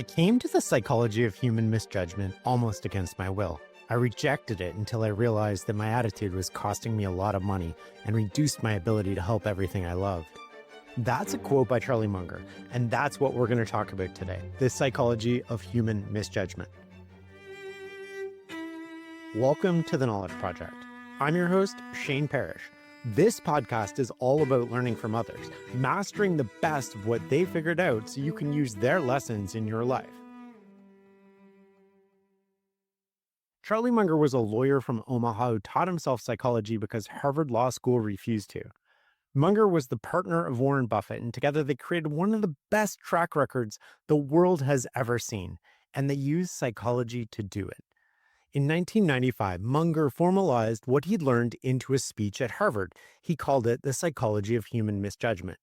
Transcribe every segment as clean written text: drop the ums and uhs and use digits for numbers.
I came to the psychology of human misjudgment almost against my will. I rejected it until I realized that my attitude was costing me a lot of money and reduced my ability to help everything I loved. That's a quote by Charlie Munger, and that's what we're going to talk about today, the psychology of human misjudgment. Welcome to the Knowledge Project. I'm your host, Shane Parrish. This podcast is all about learning from others, mastering the best of what they figured out so you can use their lessons in your life. Charlie Munger was a lawyer from Omaha who taught himself psychology because Harvard Law School refused to. Munger was the partner of Warren Buffett, and together they created one of the best track records the world has ever seen, and they used psychology to do it. In 1995, Munger formalized what he'd learned into a speech at Harvard. He called it the Psychology of Human Misjudgement.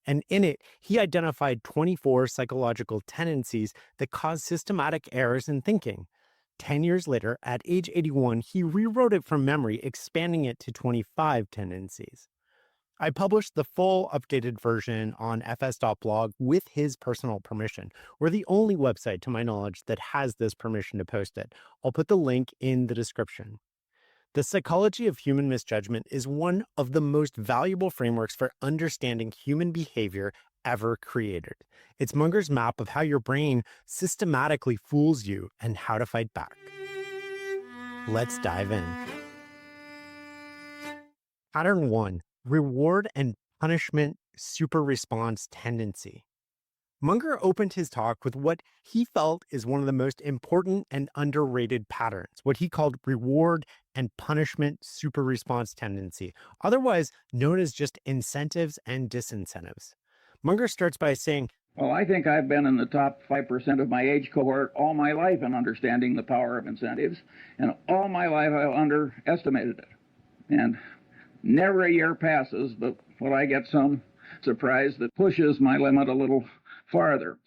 And in it, he identified 24 psychological tendencies that cause systematic errors in thinking. 10 years later, at age 81, he rewrote it from memory, expanding it to 25 tendencies. I published the full updated version on fs.blog with his personal permission. We're the only website, to my knowledge, that has this permission to post it. I'll put the link in the description. The psychology of human misjudgment is one of the most valuable frameworks for understanding human behavior ever created. It's Munger's map of how your brain systematically fools you and how to fight back. Let's dive in. Pattern 1. Reward and punishment superresponse tendency. Munger opened his talk with what he felt is one of the most important and underrated patterns, what he called reward and punishment superresponse tendency, otherwise known as just incentives and disincentives. Munger starts by saying, Well, I think I've been in the top 5% of my age cohort all my life in understanding the power of incentives, and all my life I underestimated it. And never a year passes, but when I get some surprise that pushes my limit a little farther.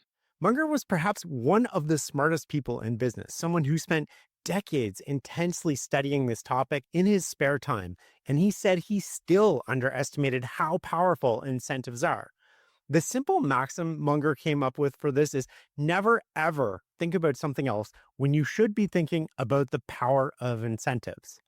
Munger was perhaps one of the smartest people in business, someone who spent decades intensely studying this topic in his spare time, and he said he still underestimated how powerful incentives are. The simple maxim Munger came up with for this is never ever think about something else when you should be thinking about the power of incentives.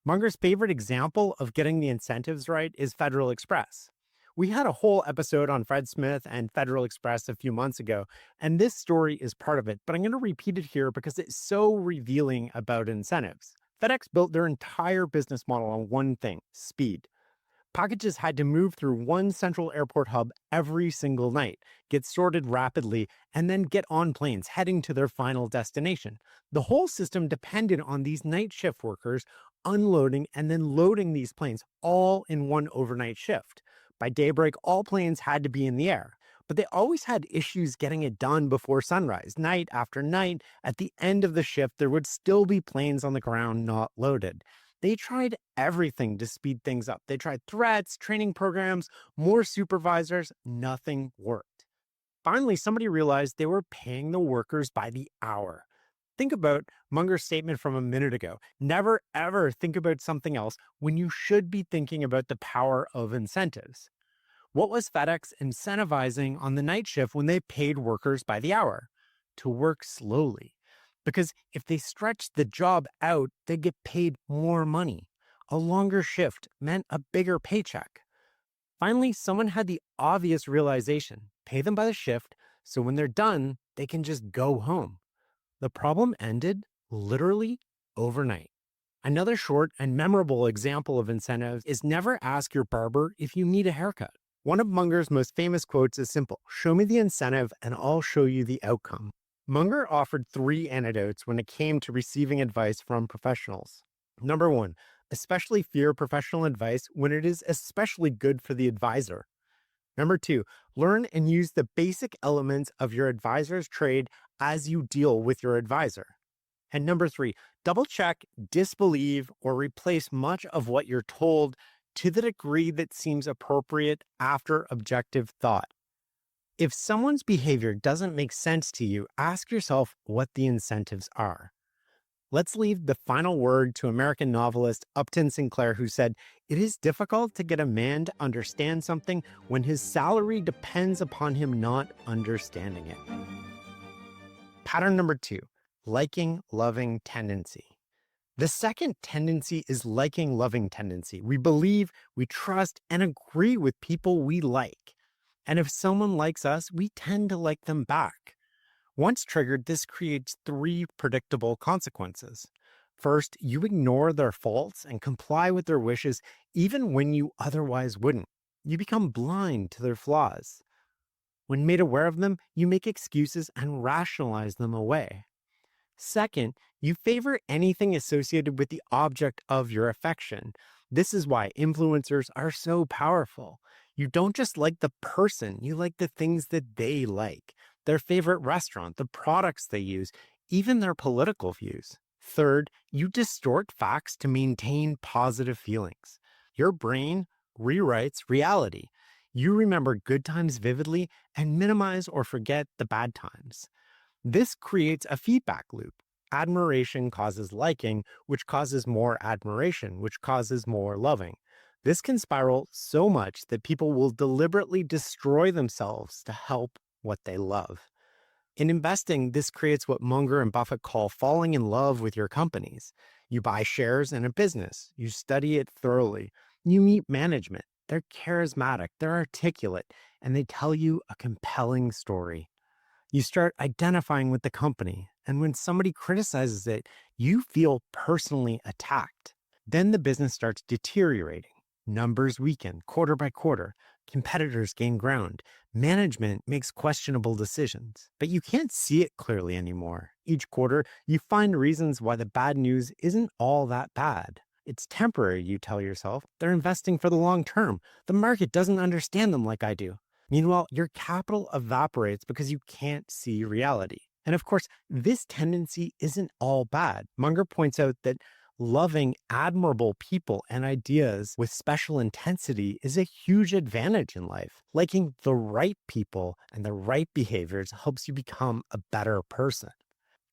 Munger's favorite example of getting the incentives right is Federal Express. We had a whole episode on Fred Smith and Federal Express a few months ago, and this story is part of it, but I'm going to repeat it here because it's so revealing about incentives. FedEx built their entire business model on one thing: speed. Packages had to move through one central airport hub every single night, get sorted rapidly, and then get on planes heading to their final destination. The whole system depended on these night shift workers unloading and then loading these planes all in one overnight shift. By daybreak, all planes had to be in the air, but they always had issues getting it done before sunrise. Night after night, at the end of the shift, there would still be planes on the ground not loaded. They tried everything to speed things up. They tried threats, training programs, more supervisors. Nothing worked. Finally, somebody realized they were paying the workers by the hour. Think about Munger's statement from a minute ago. Never, ever think about something else when you should be thinking about the power of incentives. What was FedEx incentivizing on the night shift when they paid workers by the hour? To work slowly. Because if they stretched the job out, they'd get paid more money. A longer shift meant a bigger paycheck. Finally, someone had the obvious realization: pay them by the shift, so when they're done, they can just go home. The problem ended literally overnight. Another short and memorable example of incentives is never ask your barber if you need a haircut. One of Munger's most famous quotes is simple: show me the incentive and I'll show you the outcome. Munger offered 3 antidotes when it came to receiving advice from professionals. Number 1, especially fear professional advice when it is especially good for the advisor. Number 2, learn and use the basic elements of your advisor's trade as you deal with your advisor. And number 3, double check, disbelieve, or replace much of what you're told to the degree that seems appropriate after objective thought. If someone's behavior doesn't make sense to you, ask yourself what the incentives are. Let's leave the final word to American novelist Upton Sinclair, who said, "It is difficult to get a man to understand something when his salary depends upon him not understanding it." Pattern number 2, liking loving tendency. The second tendency is liking loving tendency. We believe, we trust, and agree with people we like. And if someone likes us, we tend to like them back. Once triggered, this creates 3 predictable consequences. First, you ignore their faults and comply with their wishes even when you otherwise wouldn't. You become blind to their flaws. When made aware of them, you make excuses and rationalize them away. Second, you favor anything associated with the object of your affection. This is why influencers are so powerful. You don't just like the person, you like the things that they like, their favorite restaurant, the products they use, even their political views. Third, you distort facts to maintain positive feelings. Your brain rewrites reality. You remember good times vividly and minimize or forget the bad times. This creates a feedback loop. Admiration causes liking, which causes more admiration, which causes more loving. This can spiral so much that people will deliberately destroy themselves to help what they love. In investing, this creates what Munger and Buffett call falling in love with your companies. You buy shares in a business, you study it thoroughly, you meet management. They're charismatic, they're articulate, and they tell you a compelling story. You start identifying with the company, and when somebody criticizes it, you feel personally attacked. Then the business starts deteriorating. Numbers weaken quarter by quarter. Competitors gain ground. Management makes questionable decisions. But you can't see it clearly anymore. Each quarter, you find reasons why the bad news isn't all that bad. It's temporary, you tell yourself. They're investing for the long term. The market doesn't understand them like I do. Meanwhile, your capital evaporates because you can't see reality. And of course, this tendency isn't all bad. Munger points out that loving admirable people and ideas with special intensity is a huge advantage in life. Liking the right people and the right behaviors helps you become a better person.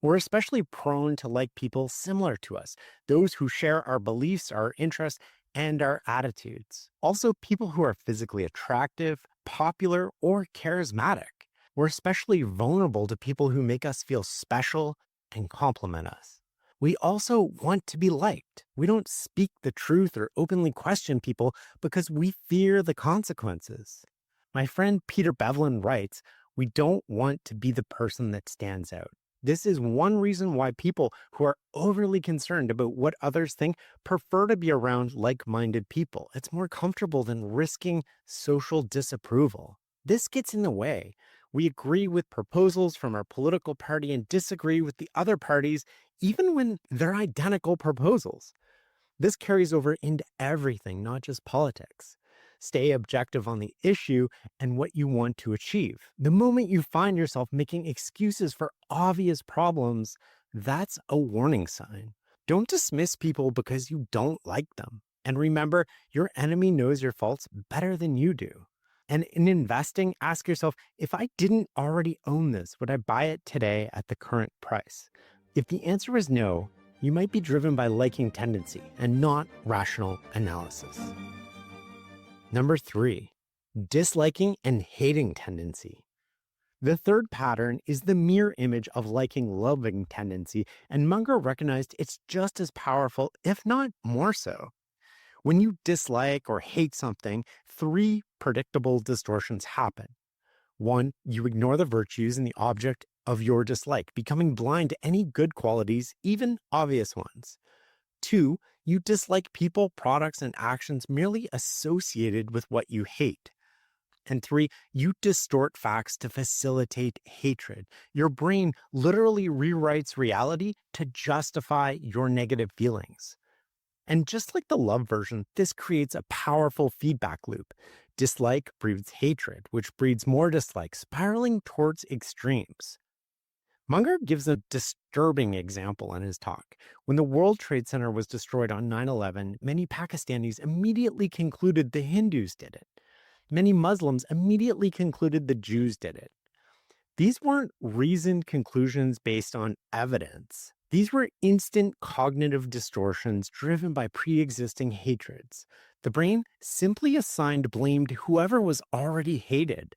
We're especially prone to like people similar to us, those who share our beliefs, our interests, and our attitudes. Also, people who are physically attractive, popular, or charismatic. We're especially vulnerable to people who make us feel special and compliment us. We also want to be liked. We don't speak the truth or openly question people because we fear the consequences. My friend Peter Bevelin writes, "We don't want to be the person that stands out." This is one reason why people who are overly concerned about what others think prefer to be around like-minded people. It's more comfortable than risking social disapproval. This gets in the way. We agree with proposals from our political party and disagree with the other parties, even when they're identical proposals. This carries over into everything, not just politics. Stay objective on the issue and what you want to achieve. The moment you find yourself making excuses for obvious problems, that's a warning sign. Don't dismiss people because you don't like them. And remember, your enemy knows your faults better than you do. And in investing, ask yourself, if I didn't already own this, would I buy it today at the current price? If the answer is no, you might be driven by liking tendency and not rational analysis. Number 3, disliking and hating tendency. The third pattern is the mirror image of liking loving tendency, and Munger recognized it's just as powerful, if not more so. When you dislike or hate something, 3 predictable distortions happen. 1, you ignore the virtues in the object of your dislike, becoming blind to any good qualities, even obvious ones. 2, you dislike people, products, and actions merely associated with what you hate. And 3, you distort facts to facilitate hatred. Your brain literally rewrites reality to justify your negative feelings. And just like the love version, this creates a powerful feedback loop. Dislike breeds hatred, which breeds more dislike, spiraling towards extremes. Munger gives a disturbing example in his talk. When the World Trade Center was destroyed on 9/11, many Pakistanis immediately concluded the Hindus did it. Many Muslims immediately concluded the Jews did it. These weren't reasoned conclusions based on evidence. These were instant cognitive distortions driven by pre-existing hatreds. The brain simply assigned blame to whoever was already hated.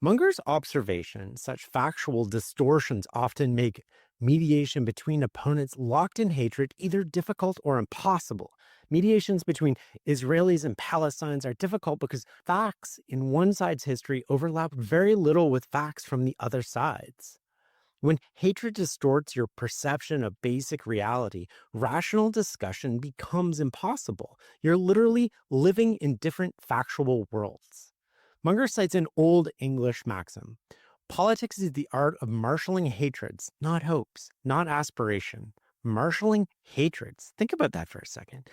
Munger's observation, such factual distortions often make mediation between opponents locked in hatred either difficult or impossible. Mediations between Israelis and Palestinians are difficult because facts in one side's history overlap very little with facts from the other side's. When hatred distorts your perception of basic reality, rational discussion becomes impossible. You're literally living in different factual worlds. Munger cites an old English maxim: politics is the art of marshaling hatreds, not hopes, not aspiration. Marshaling hatreds. Think about that for a second.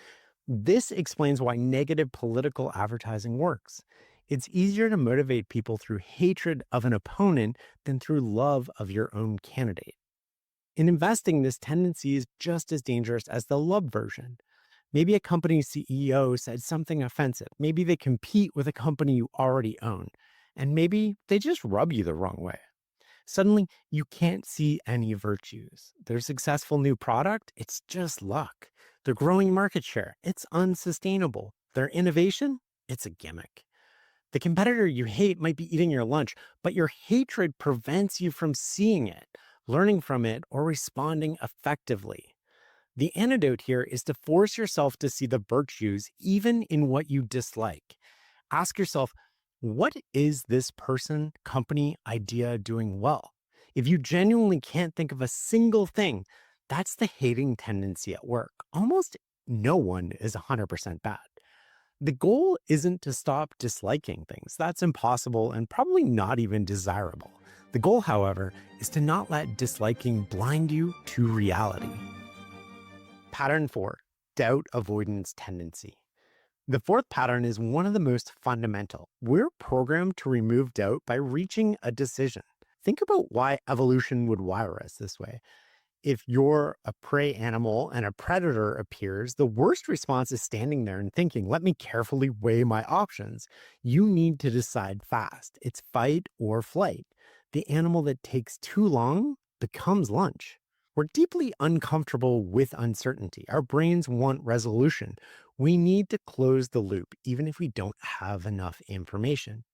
This explains why negative political advertising works. It's easier to motivate people through hatred of an opponent than through love of your own candidate. In investing, this tendency is just as dangerous as the love version. Maybe a company's CEO said something offensive. Maybe they compete with a company you already own. And maybe they just rub you the wrong way. Suddenly, you can't see any virtues. Their successful new product, it's just luck. Their growing market share, it's unsustainable. Their innovation, it's a gimmick. The competitor you hate might be eating your lunch, but your hatred prevents you from seeing it, learning from it, or responding effectively. The antidote here is to force yourself to see the virtues even in what you dislike. Ask yourself, what is this person, company, idea doing well? If you genuinely can't think of a single thing, that's the hating tendency at work. Almost no one is 100% bad. The goal isn't to stop disliking things. That's impossible and probably not even desirable. The goal, however, is to not let disliking blind you to reality. Pattern 4, doubt-avoidance tendency. The fourth pattern is one of the most fundamental. We're programmed to remove doubt by reaching a decision. Think about why evolution would wire us this way. If you're a prey animal and a predator appears, the worst response is standing there and thinking, let me carefully weigh my options. You need to decide fast. It's fight or flight. The animal that takes too long becomes lunch. We're deeply uncomfortable with uncertainty. Our brains want resolution. We need to close the loop, even if we don't have enough information.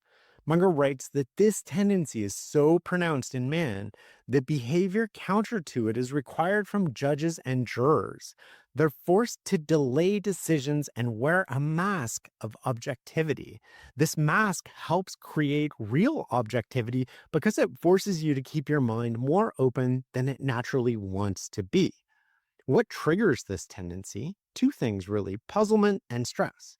Munger writes that this tendency is so pronounced in man that behavior counter to it is required from judges and jurors. They're forced to delay decisions and wear a mask of objectivity. This mask helps create real objectivity because it forces you to keep your mind more open than it naturally wants to be. What triggers this tendency? Two things really: puzzlement and stress.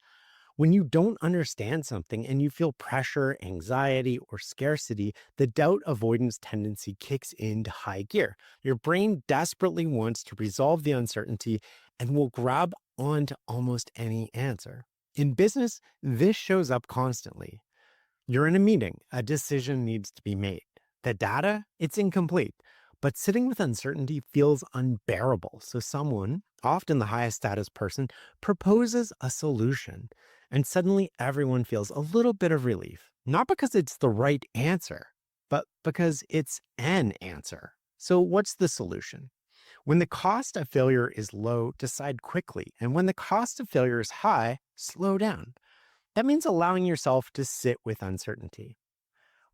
When you don't understand something and you feel pressure, anxiety, or scarcity, the doubt avoidance tendency kicks into high gear. Your brain desperately wants to resolve the uncertainty and will grab onto almost any answer. In business, this shows up constantly. You're in a meeting, a decision needs to be made. The data, it's incomplete. But sitting with uncertainty feels unbearable. So someone, often the highest status person, proposes a solution. And suddenly everyone feels a little bit of relief. Not because it's the right answer, but because it's an answer. So what's the solution? When the cost of failure is low, decide quickly. And when the cost of failure is high, slow down. That means allowing yourself to sit with uncertainty.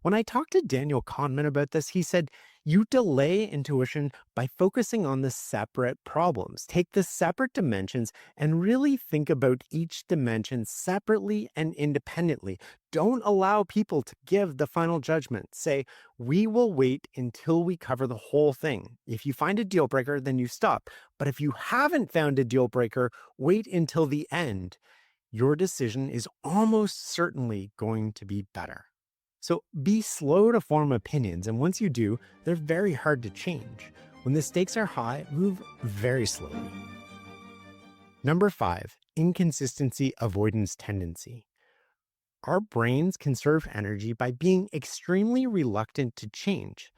When I talked to Daniel Kahneman about this, he said, you delay intuition by focusing on the separate problems. Take the separate dimensions and really think about each dimension separately and independently. Don't allow people to give the final judgment. Say, we will wait until we cover the whole thing. If you find a deal breaker, then you stop. But if you haven't found a deal breaker, wait until the end. Your decision is almost certainly going to be better. So be slow to form opinions, and once you do, they're very hard to change. When the stakes are high, move very slowly. Number 5, inconsistency-avoidance tendency. Our brains conserve energy by being extremely reluctant to change.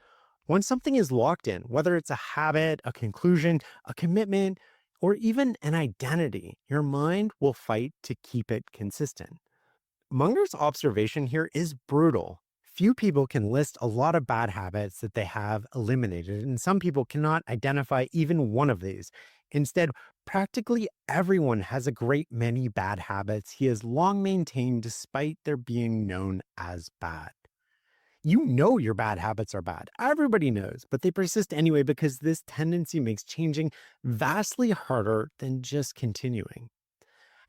Once something is locked in, whether it's a habit, a conclusion, a commitment, or even an identity, your mind will fight to keep it consistent. Munger's observation here is brutal. Few people can list a lot of bad habits that they have eliminated, and some people cannot identify even one of these. Instead, practically everyone has a great many bad habits he has long maintained despite their being known as bad. You know your bad habits are bad. Everybody knows, but they persist anyway because this tendency makes changing vastly harder than just continuing.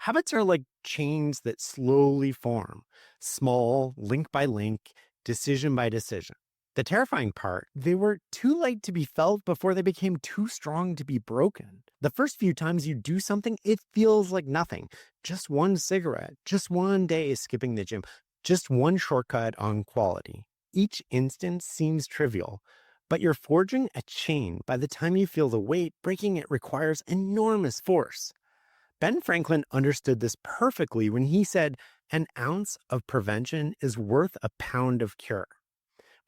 Habits are like chains that slowly form, small, link by link, decision by decision. The terrifying part, they were too light to be felt before they became too strong to be broken. The first few times you do something, it feels like nothing. Just one cigarette, just one day skipping the gym, just one shortcut on quality. Each instance seems trivial, but you're forging a chain. By the time you feel the weight, breaking it requires enormous force. Ben Franklin understood this perfectly when he said, "An ounce of prevention is worth a pound of cure."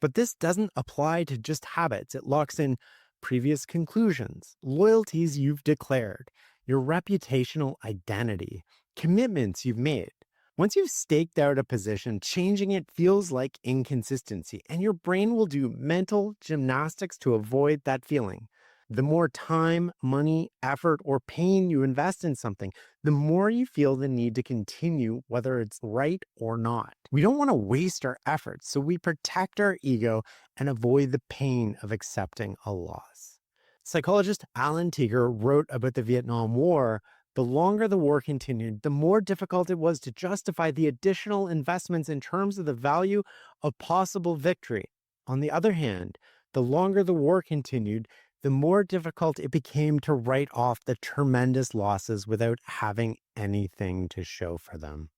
But this doesn't apply to just habits. It locks in previous conclusions, loyalties you've declared, your reputational identity, commitments you've made. Once you've staked out a position, changing it feels like inconsistency, and your brain will do mental gymnastics to avoid that feeling. The more time, money, effort, or pain you invest in something, the more you feel the need to continue, whether it's right or not. We don't want to waste our efforts, so we protect our ego and avoid the pain of accepting a loss. Psychologist Alan Teeger wrote about the Vietnam War. The longer the war continued, the more difficult it was to justify the additional investments in terms of the value of possible victory. On the other hand, the longer the war continued, the more difficult it became to write off the tremendous losses without having anything to show for them.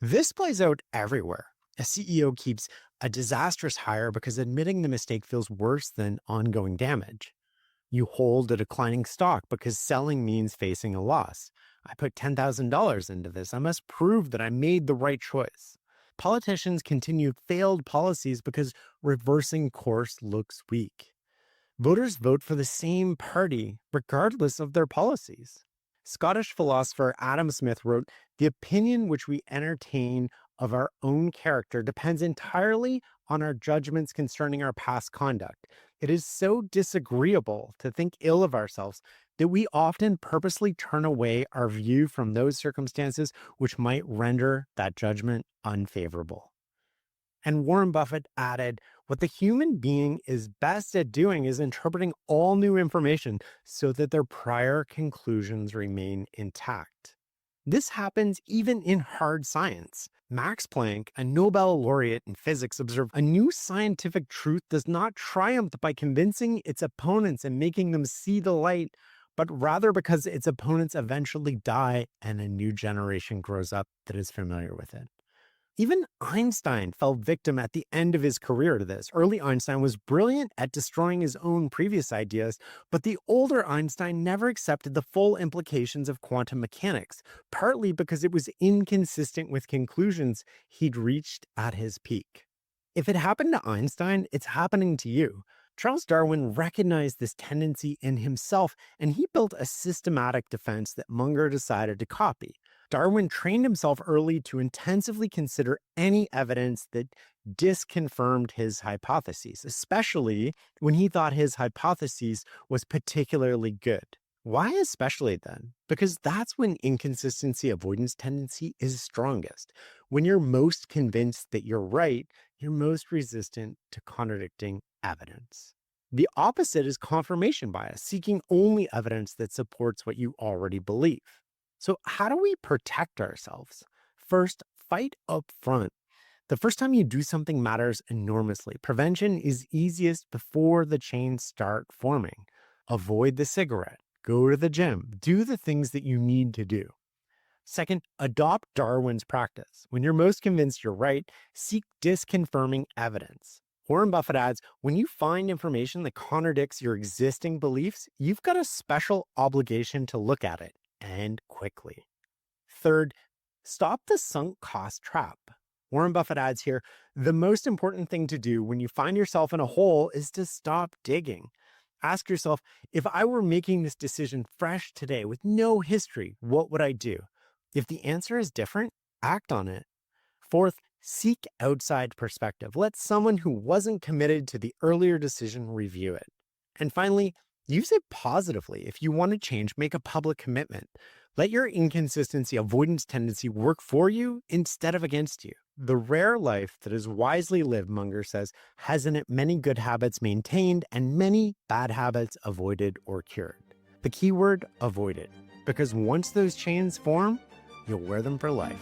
This plays out everywhere. A CEO keeps a disastrous hire because admitting the mistake feels worse than ongoing damage. You hold a declining stock because selling means facing a loss. I put $10,000 into this. I must prove that I made the right choice. Politicians continue failed policies because reversing course looks weak. Voters vote for the same party regardless of their policies. Scottish philosopher Adam Smith wrote, "The opinion which we entertain of our own character depends entirely on our judgments concerning our past conduct. It is so disagreeable to think ill of ourselves that we often purposely turn away our view from those circumstances which might render that judgment unfavorable." And Warren Buffett added, "What the human being is best at doing is interpreting all new information so that their prior conclusions remain intact." This happens even in hard science. Max Planck, a Nobel laureate in physics, observed a new scientific truth does not triumph by convincing its opponents and making them see the light, but rather because its opponents eventually die and a new generation grows up that is familiar with it. Even Einstein fell victim at the end of his career to this. Early Einstein was brilliant at destroying his own previous ideas, but the older Einstein never accepted the full implications of quantum mechanics, partly because it was inconsistent with conclusions he'd reached at his peak. If it happened to Einstein, it's happening to you. Charles Darwin recognized this tendency in himself, and he built a systematic defense that Munger decided to copy. Darwin trained himself early to intensively consider any evidence that disconfirmed his hypotheses, especially when he thought his hypothesis was particularly good. Why especially then? Because that's when inconsistency avoidance tendency is strongest. When you're most convinced that you're right, you're most resistant to contradicting evidence. The opposite is confirmation bias, seeking only evidence that supports what you already believe. So how do we protect ourselves? First, fight up front. The first time you do something matters enormously. Prevention is easiest before the chains start forming. Avoid the cigarette, go to the gym, do the things that you need to do. Second, adopt Darwin's practice. When you're most convinced you're right, seek disconfirming evidence. Warren Buffett adds, when you find information that contradicts your existing beliefs, you've got a special obligation to look at it, and quickly. Third, stop the sunk cost trap. Warren Buffett adds here, the most important thing to do when you find yourself in a hole is to stop digging. Ask yourself, if I were making this decision fresh today with no history, what would I do? If the answer is different, act on it. Fourth, seek outside perspective. Let someone who wasn't committed to the earlier decision review it. And finally, use it positively. If you want to change, make a public commitment. Let your inconsistency avoidance tendency work for you instead of against you. The rare life that is wisely lived, Munger says, has in it many good habits maintained and many bad habits avoided or cured. The key word, avoided, because once those chains form, you'll wear them for life.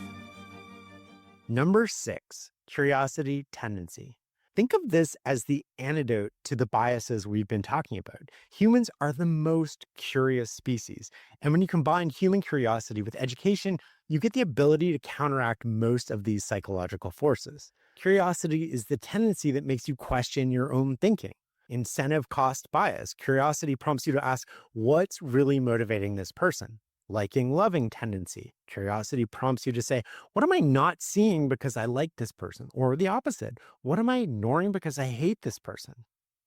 Number 6, curiosity tendency. Think of this as the antidote to the biases we've been talking about. Humans are the most curious species. And when you combine human curiosity with education, you get the ability to counteract most of these psychological forces. Curiosity is the tendency that makes you question your own thinking. Incentive cost bias. Curiosity prompts you to ask, what's really motivating this person? Liking loving tendency. Curiosity prompts you to say, what am I not seeing because I like this person? Or the opposite, what am I ignoring because I hate this person?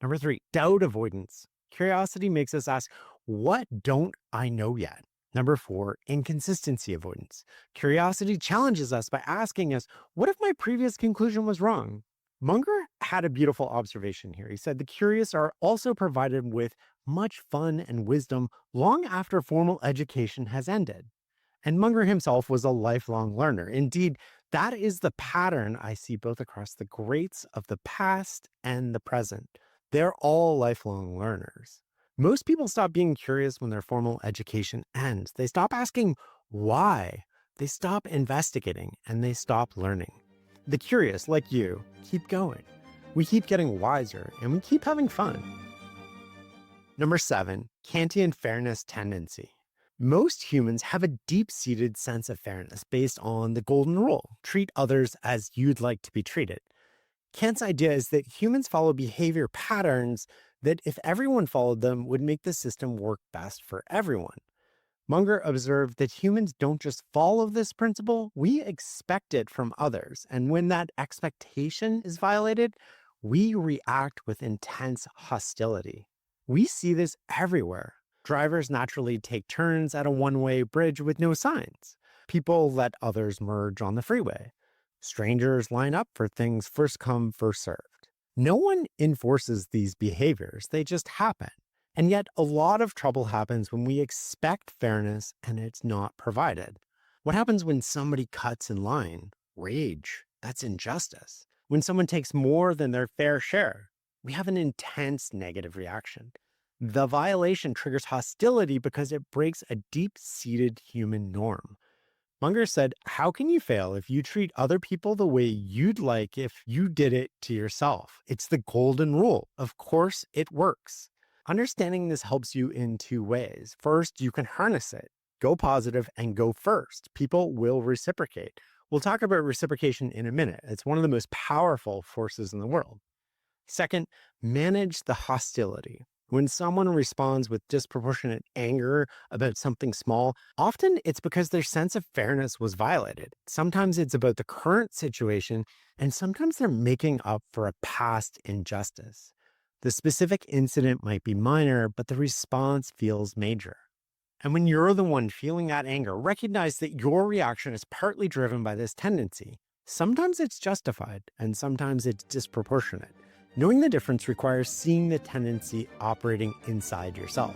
Number 3, doubt avoidance. Curiosity makes us ask, what don't I know yet? Number 4, inconsistency avoidance. Curiosity challenges us by asking us, what if my previous conclusion was wrong? Munger had a beautiful observation here. He said the curious are also provided with much fun and wisdom long after formal education has ended. And Munger himself was a lifelong learner. Indeed, that is the pattern I see both across the greats of the past and the present. They're all lifelong learners. Most people stop being curious when their formal education ends. They stop asking why. They stop investigating and they stop learning. The curious, like you, keep going. We keep getting wiser and we keep having fun. Number 7, Kantian fairness tendency. Most humans have a deep-seated sense of fairness based on the golden rule: treat others as you'd like to be treated. Kant's idea is that humans follow behavior patterns that, if everyone followed them, would make the system work best for everyone. Munger observed that humans don't just follow this principle, we expect it from others. And when that expectation is violated, we react with intense hostility. We see this everywhere. Drivers naturally take turns at a one-way bridge with no signs. People let others merge on the freeway. Strangers line up for things first come, first served. No one enforces these behaviors, they just happen. And yet a lot of trouble happens when we expect fairness and it's not provided. What happens when somebody cuts in line? Rage. That's injustice. When someone takes more than their fair share, we have an intense negative reaction. The violation triggers hostility because it breaks a deep-seated human norm. Munger said, how can you fail if you treat other people the way you'd like if you did it to yourself? It's the golden rule. Of course, it works. Understanding this helps you in 2 ways. First, you can harness it. Go positive and go first. People will reciprocate. We'll talk about reciprocation in a minute. It's one of the most powerful forces in the world. Second, manage the hostility. When someone responds with disproportionate anger about something small, often it's because their sense of fairness was violated. Sometimes it's about the current situation, and sometimes they're making up for a past injustice. The specific incident might be minor, but the response feels major. And when you're the one feeling that anger, recognize that your reaction is partly driven by this tendency. Sometimes it's justified, and sometimes it's disproportionate. Knowing the difference requires seeing the tendency operating inside yourself.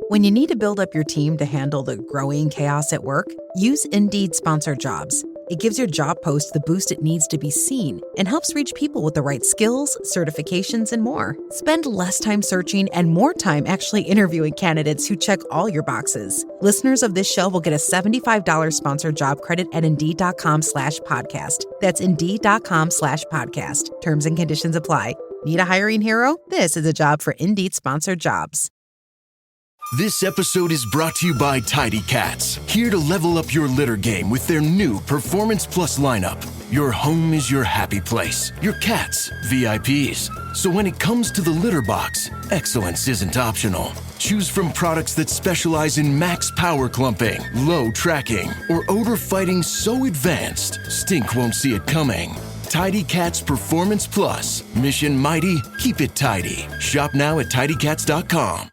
When you need to build up your team to handle the growing chaos at work, use Indeed Sponsored Jobs. It gives your job post the boost it needs to be seen and helps reach people with the right skills, certifications, and more. Spend less time searching and more time actually interviewing candidates who check all your boxes. Listeners of this show will get a $75 sponsored job credit at Indeed.com/podcast. That's Indeed.com/podcast. Terms and conditions apply. Need a hiring hero? This is a job for Indeed Sponsored Jobs. This episode is brought to you by Tidy Cats, here to level up your litter game with their new Performance Plus lineup. Your home is your happy place, your cats, VIPs. So when it comes to the litter box, excellence isn't optional. Choose from products that specialize in max power clumping, low tracking, or odor fighting so advanced, stink won't see it coming. Tidy Cats Performance Plus. Mission mighty, keep it tidy. Shop now at tidycats.com.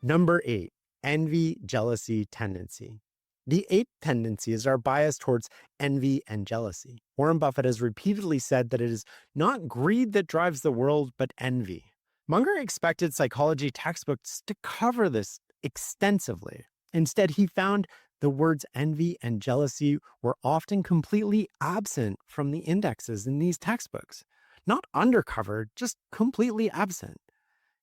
Number 8, envy, jealousy, tendency. The 8th tendency is our bias towards envy and jealousy. Warren Buffett has repeatedly said that it is not greed that drives the world, but envy. Munger expected psychology textbooks to cover this extensively. Instead, he found The words envy and jealousy were often completely absent from the indexes in these textbooks. Not undercovered, just completely absent.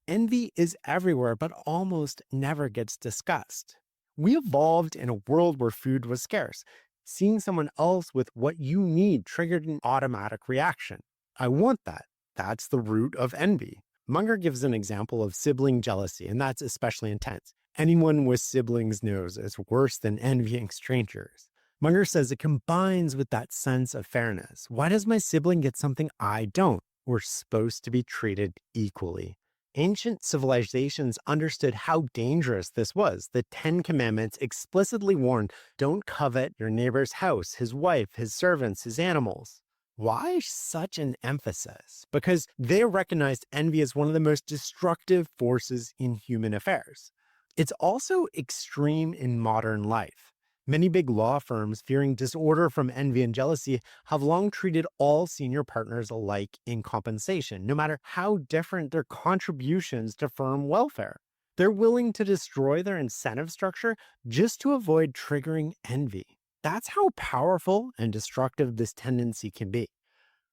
Envy is everywhere, but almost never gets discussed. We evolved in a world where food was scarce. Seeing someone else with what you need triggered an automatic reaction. I want that. That's the root of envy. Munger gives an example of sibling jealousy, and that's especially intense. Anyone with siblings knows it's worse than envying strangers. Munger says it combines with that sense of fairness. Why does my sibling get something I don't? We're supposed to be treated equally. Ancient civilizations understood how dangerous this was. The Ten Commandments explicitly warned, don't covet your neighbor's house, his wife, his servants, his animals. Why such an emphasis? Because they recognized envy as one of the most destructive forces in human affairs. It's also extreme in modern life. Many big law firms, fearing disorder from envy and jealousy, have long treated all senior partners alike in compensation, no matter how different their contributions to firm welfare. They're willing to destroy their incentive structure just to avoid triggering envy. That's how powerful and destructive this tendency can be.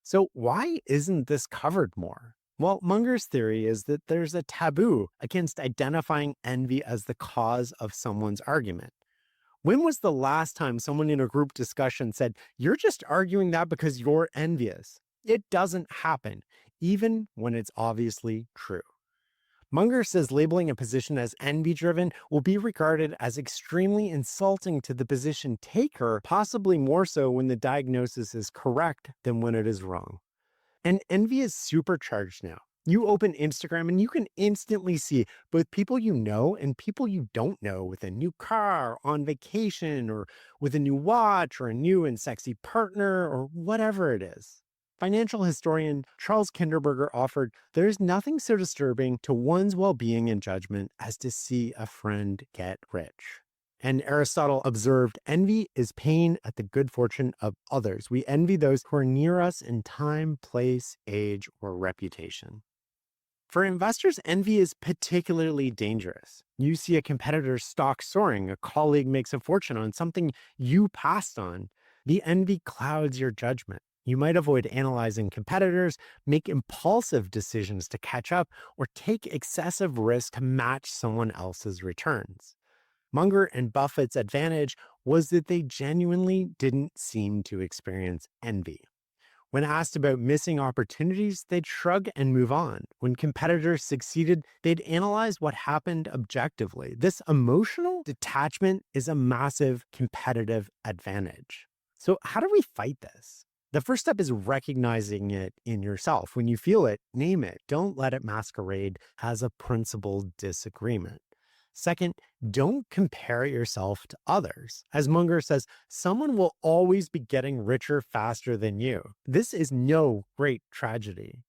So why isn't this covered more? Well, Munger's theory is that there's a taboo against identifying envy as the cause of someone's argument. When was the last time someone in a group discussion said, you're just arguing that because you're envious? It doesn't happen, even when it's obviously true. Munger says labeling a position as envy-driven will be regarded as extremely insulting to the position taker, possibly more so when the diagnosis is correct than when it is wrong. And envy is supercharged now. You open Instagram and you can instantly see both people you know and people you don't know with a new car, on vacation, or with a new watch, or a new and sexy partner, or whatever it is. Financial historian Charles Kinderberger offered, there's nothing so disturbing to one's well-being and judgment as to see a friend get rich. And Aristotle observed, envy is pain at the good fortune of others. We envy those who are near us in time, place, age, or reputation. For investors, envy is particularly dangerous. You see a competitor's stock soaring, a colleague makes a fortune on something you passed on. The envy clouds your judgment. You might avoid analyzing competitors, make impulsive decisions to catch up, or take excessive risk to match someone else's returns. Munger and Buffett's advantage was that they genuinely didn't seem to experience envy. When asked about missing opportunities, they'd shrug and move on. When competitors succeeded, they'd analyze what happened objectively. This emotional detachment is a massive competitive advantage. So how do we fight this? The first step is recognizing it in yourself. When you feel it, name it. Don't let it masquerade as a principled disagreement. Second, don't compare yourself to others. As Munger says, someone will always be getting richer faster than you. This is no great tragedy.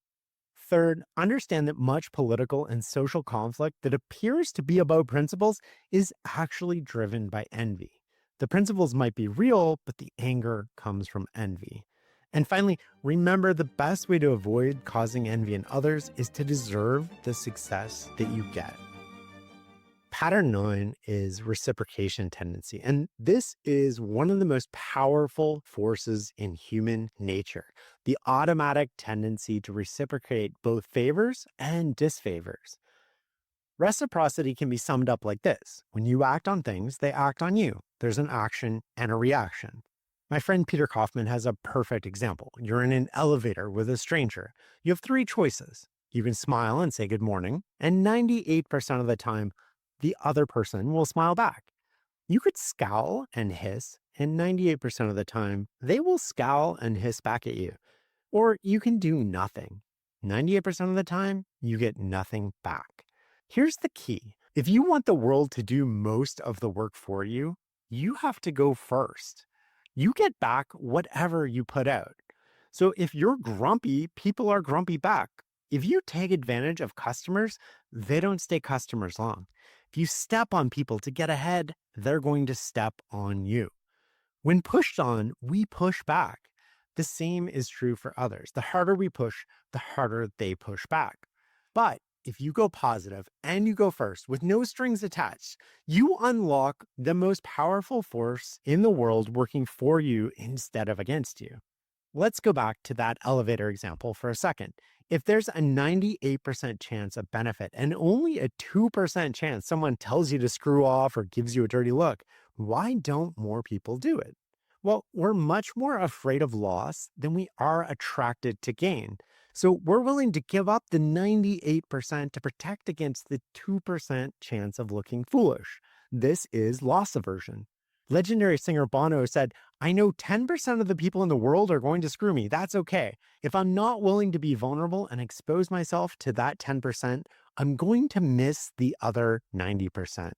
Third, understand that much political and social conflict that appears to be about principles is actually driven by envy. The principles might be real, but the anger comes from envy. And finally, remember the best way to avoid causing envy in others is to deserve the success that you get. Pattern 9 is reciprocation tendency, and this is one of the most powerful forces in human nature, the automatic tendency to reciprocate both favors and disfavors. Reciprocity can be summed up like this. When you act on things, they act on you. There's an action and a reaction. My friend Peter Kaufman has a perfect example. You're in an elevator with a stranger. You have 3 choices. You can smile and say good morning, and 98% of the time, the other person will smile back. You could scowl and hiss, and 98% of the time, they will scowl and hiss back at you. Or you can do nothing. 98% of the time, you get nothing back. Here's the key. If you want the world to do most of the work for you, you have to go first. You get back whatever you put out. So if you're grumpy, people are grumpy back. If you take advantage of customers, they don't stay customers long. If you step on people to get ahead, they're going to step on you. When pushed on, we push back. The same is true for others. The harder we push, the harder they push back. But if you go positive and you go first with no strings attached, you unlock the most powerful force in the world working for you instead of against you. Let's go back to that elevator example for a second. If there's a 98% chance of benefit and only a 2% chance someone tells you to screw off or gives you a dirty look, why don't more people do it? Well, we're much more afraid of loss than we are attracted to gain. So we're willing to give up the 98% to protect against the 2% chance of looking foolish. This is loss aversion. Legendary singer Bono said, "I know 10% of the people in the world are going to screw me. That's okay. If I'm not willing to be vulnerable and expose myself to that 10%, I'm going to miss the other 90%.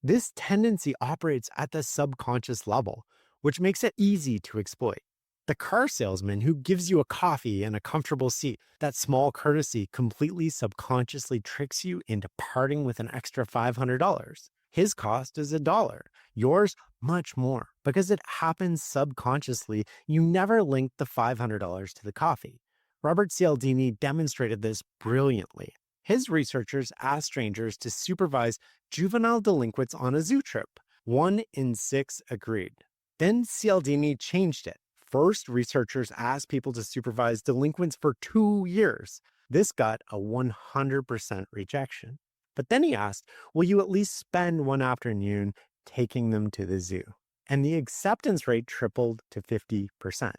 This tendency operates at the subconscious level, which makes it easy to exploit. The car salesman who gives you a coffee and a comfortable seat, that small courtesy completely subconsciously tricks you into parting with an extra $500. His cost is $1. Yours, much more. Because it happens subconsciously, you never link the $500 to the coffee. Robert Cialdini demonstrated this brilliantly. His researchers asked strangers to supervise juvenile delinquents on a zoo trip. 1 in 6 agreed. Then Cialdini changed it. First, researchers asked people to supervise delinquents for 2 years. This got a 100% rejection. But then he asked, will you at least spend one afternoon taking them to the zoo? And the acceptance rate tripled to 50%.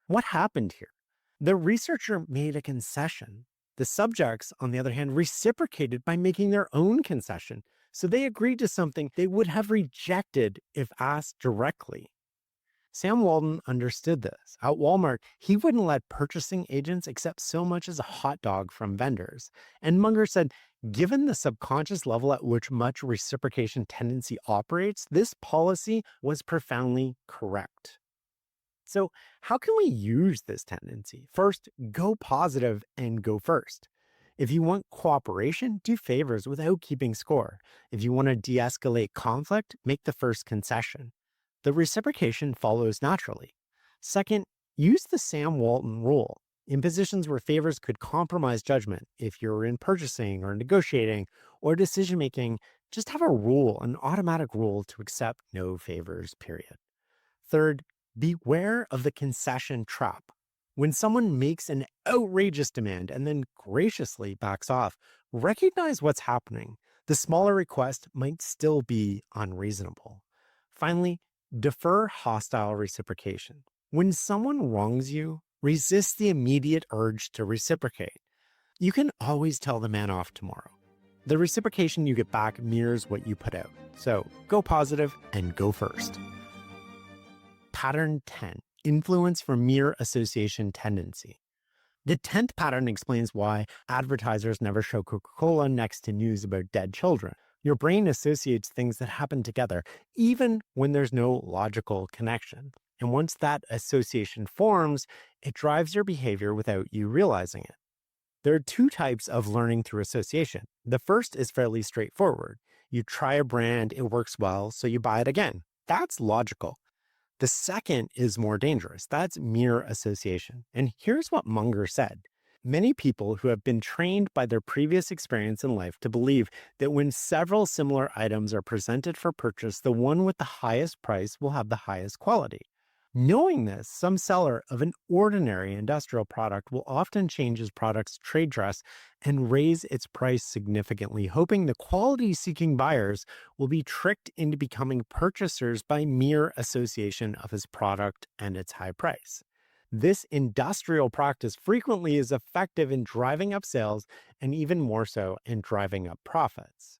What happened here? The researcher made a concession. The subjects, on the other hand, reciprocated by making their own concession. So they agreed to something they would have rejected if asked directly. Sam Walton understood this. At Walmart, he wouldn't let purchasing agents accept so much as a hot dog from vendors. And Munger said, given the subconscious level at which much reciprocation tendency operates, this policy was profoundly correct. So how can we use this tendency? First, go positive and go first. If you want cooperation, do favors without keeping score. If you want to de-escalate conflict, make the first concession. The reciprocation follows naturally. Second, use the Sam Walton rule. In positions where favors could compromise judgment, if you're in purchasing or negotiating or decision-making, just have a rule, an automatic rule to accept no favors, period. Third, beware of the concession trap. When someone makes an outrageous demand and then graciously backs off, recognize what's happening. The smaller request might still be unreasonable. Finally, defer hostile reciprocation. When someone wrongs you, resist the immediate urge to reciprocate. You can always tell the man off tomorrow. The reciprocation you get back mirrors what you put out. So go positive and go first. Pattern 10, influence from mere association tendency. The 10th pattern explains why advertisers never show Coca-Cola next to news about dead children. Your brain associates things that happen together, even when there's no logical connection. And once that association forms, it drives your behavior without you realizing it. There are 2 types of learning through association. The first is fairly straightforward. You try a brand, it works well, so you buy it again. That's logical. The second is more dangerous. That's mere association. And here's what Munger said. Many people who have been trained by their previous experience in life to believe that when several similar items are presented for purchase, the one with the highest price will have the highest quality. Knowing this, some seller of an ordinary industrial product will often change his product's trade dress and raise its price significantly, hoping the quality-seeking buyers will be tricked into becoming purchasers by mere association of his product and its high price. This industrial practice frequently is effective in driving up sales and even more so in driving up profits.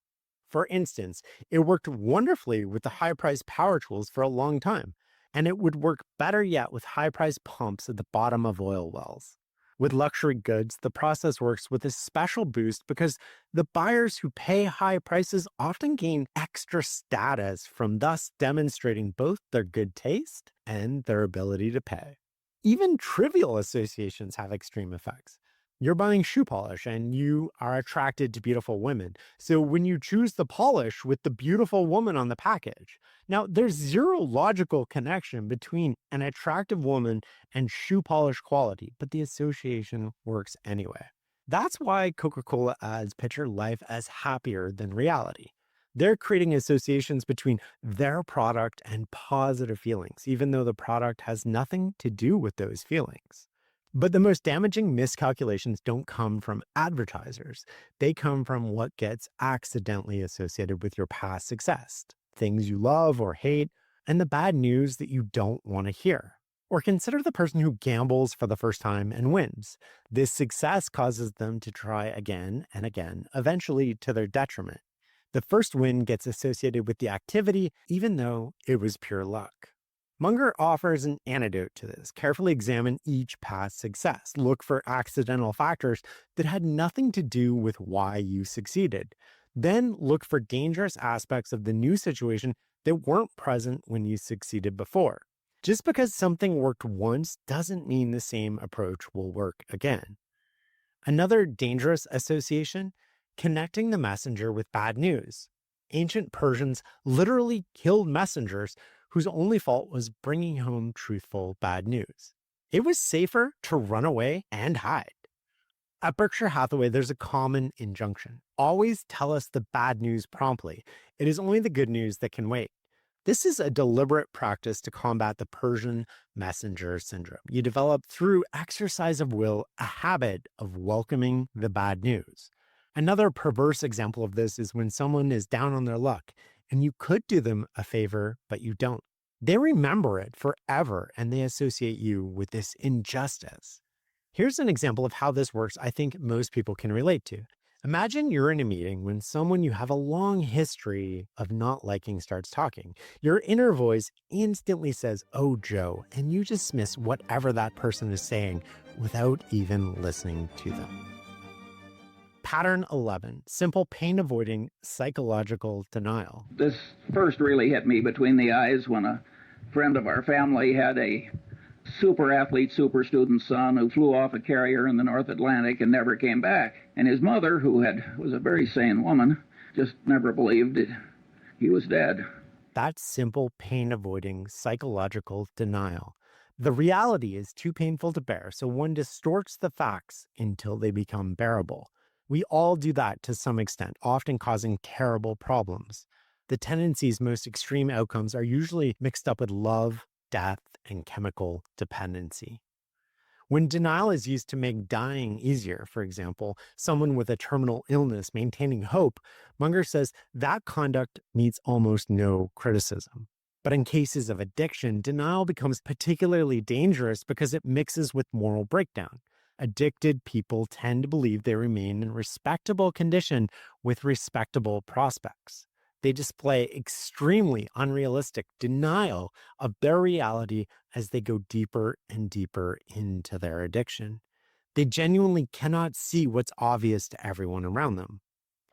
For instance, it worked wonderfully with the high-priced power tools for a long time, and it would work better yet with high-priced pumps at the bottom of oil wells. With luxury goods, the process works with a special boost because the buyers who pay high prices often gain extra status from thus demonstrating both their good taste and their ability to pay. Even trivial associations have extreme effects. You're buying shoe polish and you are attracted to beautiful women. So when you choose the polish with the beautiful woman on the package, now there's zero logical connection between an attractive woman and shoe polish quality, but the association works anyway. That's why Coca-Cola ads picture life as happier than reality. They're creating associations between their product and positive feelings, even though the product has nothing to do with those feelings. But the most damaging miscalculations don't come from advertisers. They come from what gets accidentally associated with your past success, things you love or hate, and the bad news that you don't want to hear. Or consider the person who gambles for the first time and wins. This success causes them to try again and again, eventually to their detriment. The first win gets associated with the activity, even though it was pure luck. Munger offers an antidote to this. Carefully examine each past success. Look for accidental factors that had nothing to do with why you succeeded. Then look for dangerous aspects of the new situation that weren't present when you succeeded before. Just because something worked once doesn't mean the same approach will work again. Another dangerous association, connecting the messenger with bad news. Ancient Persians literally killed messengers whose only fault was bringing home truthful bad news. It was safer to run away and hide. At Berkshire Hathaway, there's a common injunction. Always tell us the bad news promptly. It is only the good news that can wait. This is a deliberate practice to combat the Persian messenger syndrome. You develop through exercise of will a habit of welcoming the bad news. Another perverse example of this is when someone is down on their luck and you could do them a favor, but you don't. They remember it forever and they associate you with this injustice. Here's an example of how this works I think most people can relate to. Imagine you're in a meeting when someone you have a long history of not liking starts talking. Your inner voice instantly says, "Oh, Joe," and you dismiss whatever that person is saying without even listening to them. Pattern 11, simple pain-avoiding psychological denial. This first really hit me between the eyes when a friend of our family had a super athlete, super student son who flew off a carrier in the North Atlantic and never came back. And his mother, who was a very sane woman, just never believed he was dead. That's simple pain-avoiding psychological denial. The reality is too painful to bear, so one distorts the facts until they become bearable. We all do that to some extent, often causing terrible problems. The tendencies' most extreme outcomes are usually mixed up with love, death, and chemical dependency. When denial is used to make dying easier, for example, someone with a terminal illness maintaining hope, Munger says that conduct meets almost no criticism. But in cases of addiction, denial becomes particularly dangerous because it mixes with moral breakdown. Addicted people tend to believe they remain in respectable condition with respectable prospects. They display extremely unrealistic denial of their reality as they go deeper and deeper into their addiction. They genuinely cannot see what's obvious to everyone around them.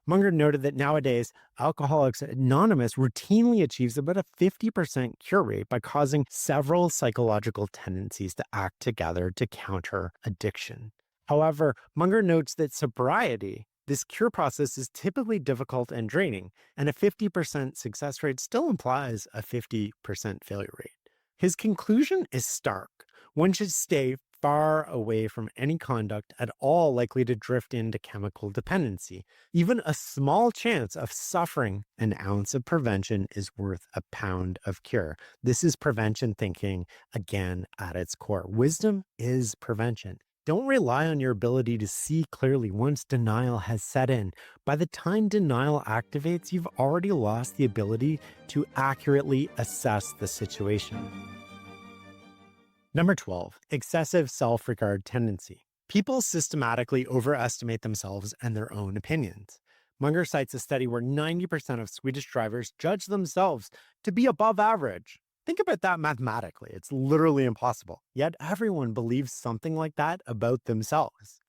Munger noted that nowadays, Alcoholics Anonymous routinely achieves about a 50% cure rate by causing several psychological tendencies to act together to counter addiction. However, Munger notes that sobriety, this cure process, is typically difficult and draining, and a 50% success rate still implies a 50% failure rate. His conclusion is stark. One should stay far away from any conduct at all likely to drift into chemical dependency. Even a small chance of suffering an ounce of prevention is worth a pound of cure. This is prevention thinking, again, at its core. Wisdom is prevention. Don't rely on your ability to see clearly once denial has set in. By the time denial activates, you've already lost the ability to accurately assess the situation. Number 12, excessive self-regard tendency. People systematically overestimate themselves and their own opinions. Munger cites a study where 90% of Swedish drivers judge themselves to be above average. Think about that mathematically. It's literally impossible. Yet everyone believes something like that about themselves.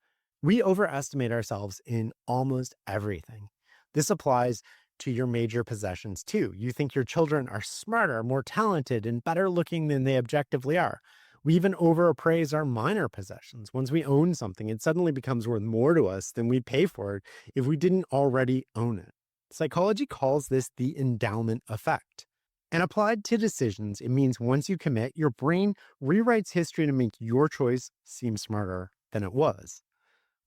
We overestimate ourselves in almost everything. This applies to your major possessions too. You think your children are smarter, more talented, and better looking than they objectively are. We even overappraise our minor possessions. Once we own something, it suddenly becomes worth more to us than we'd pay for it if we didn't already own it. Psychology calls this the endowment effect. And applied to decisions, it means once you commit, your brain rewrites history to make your choice seem smarter than it was.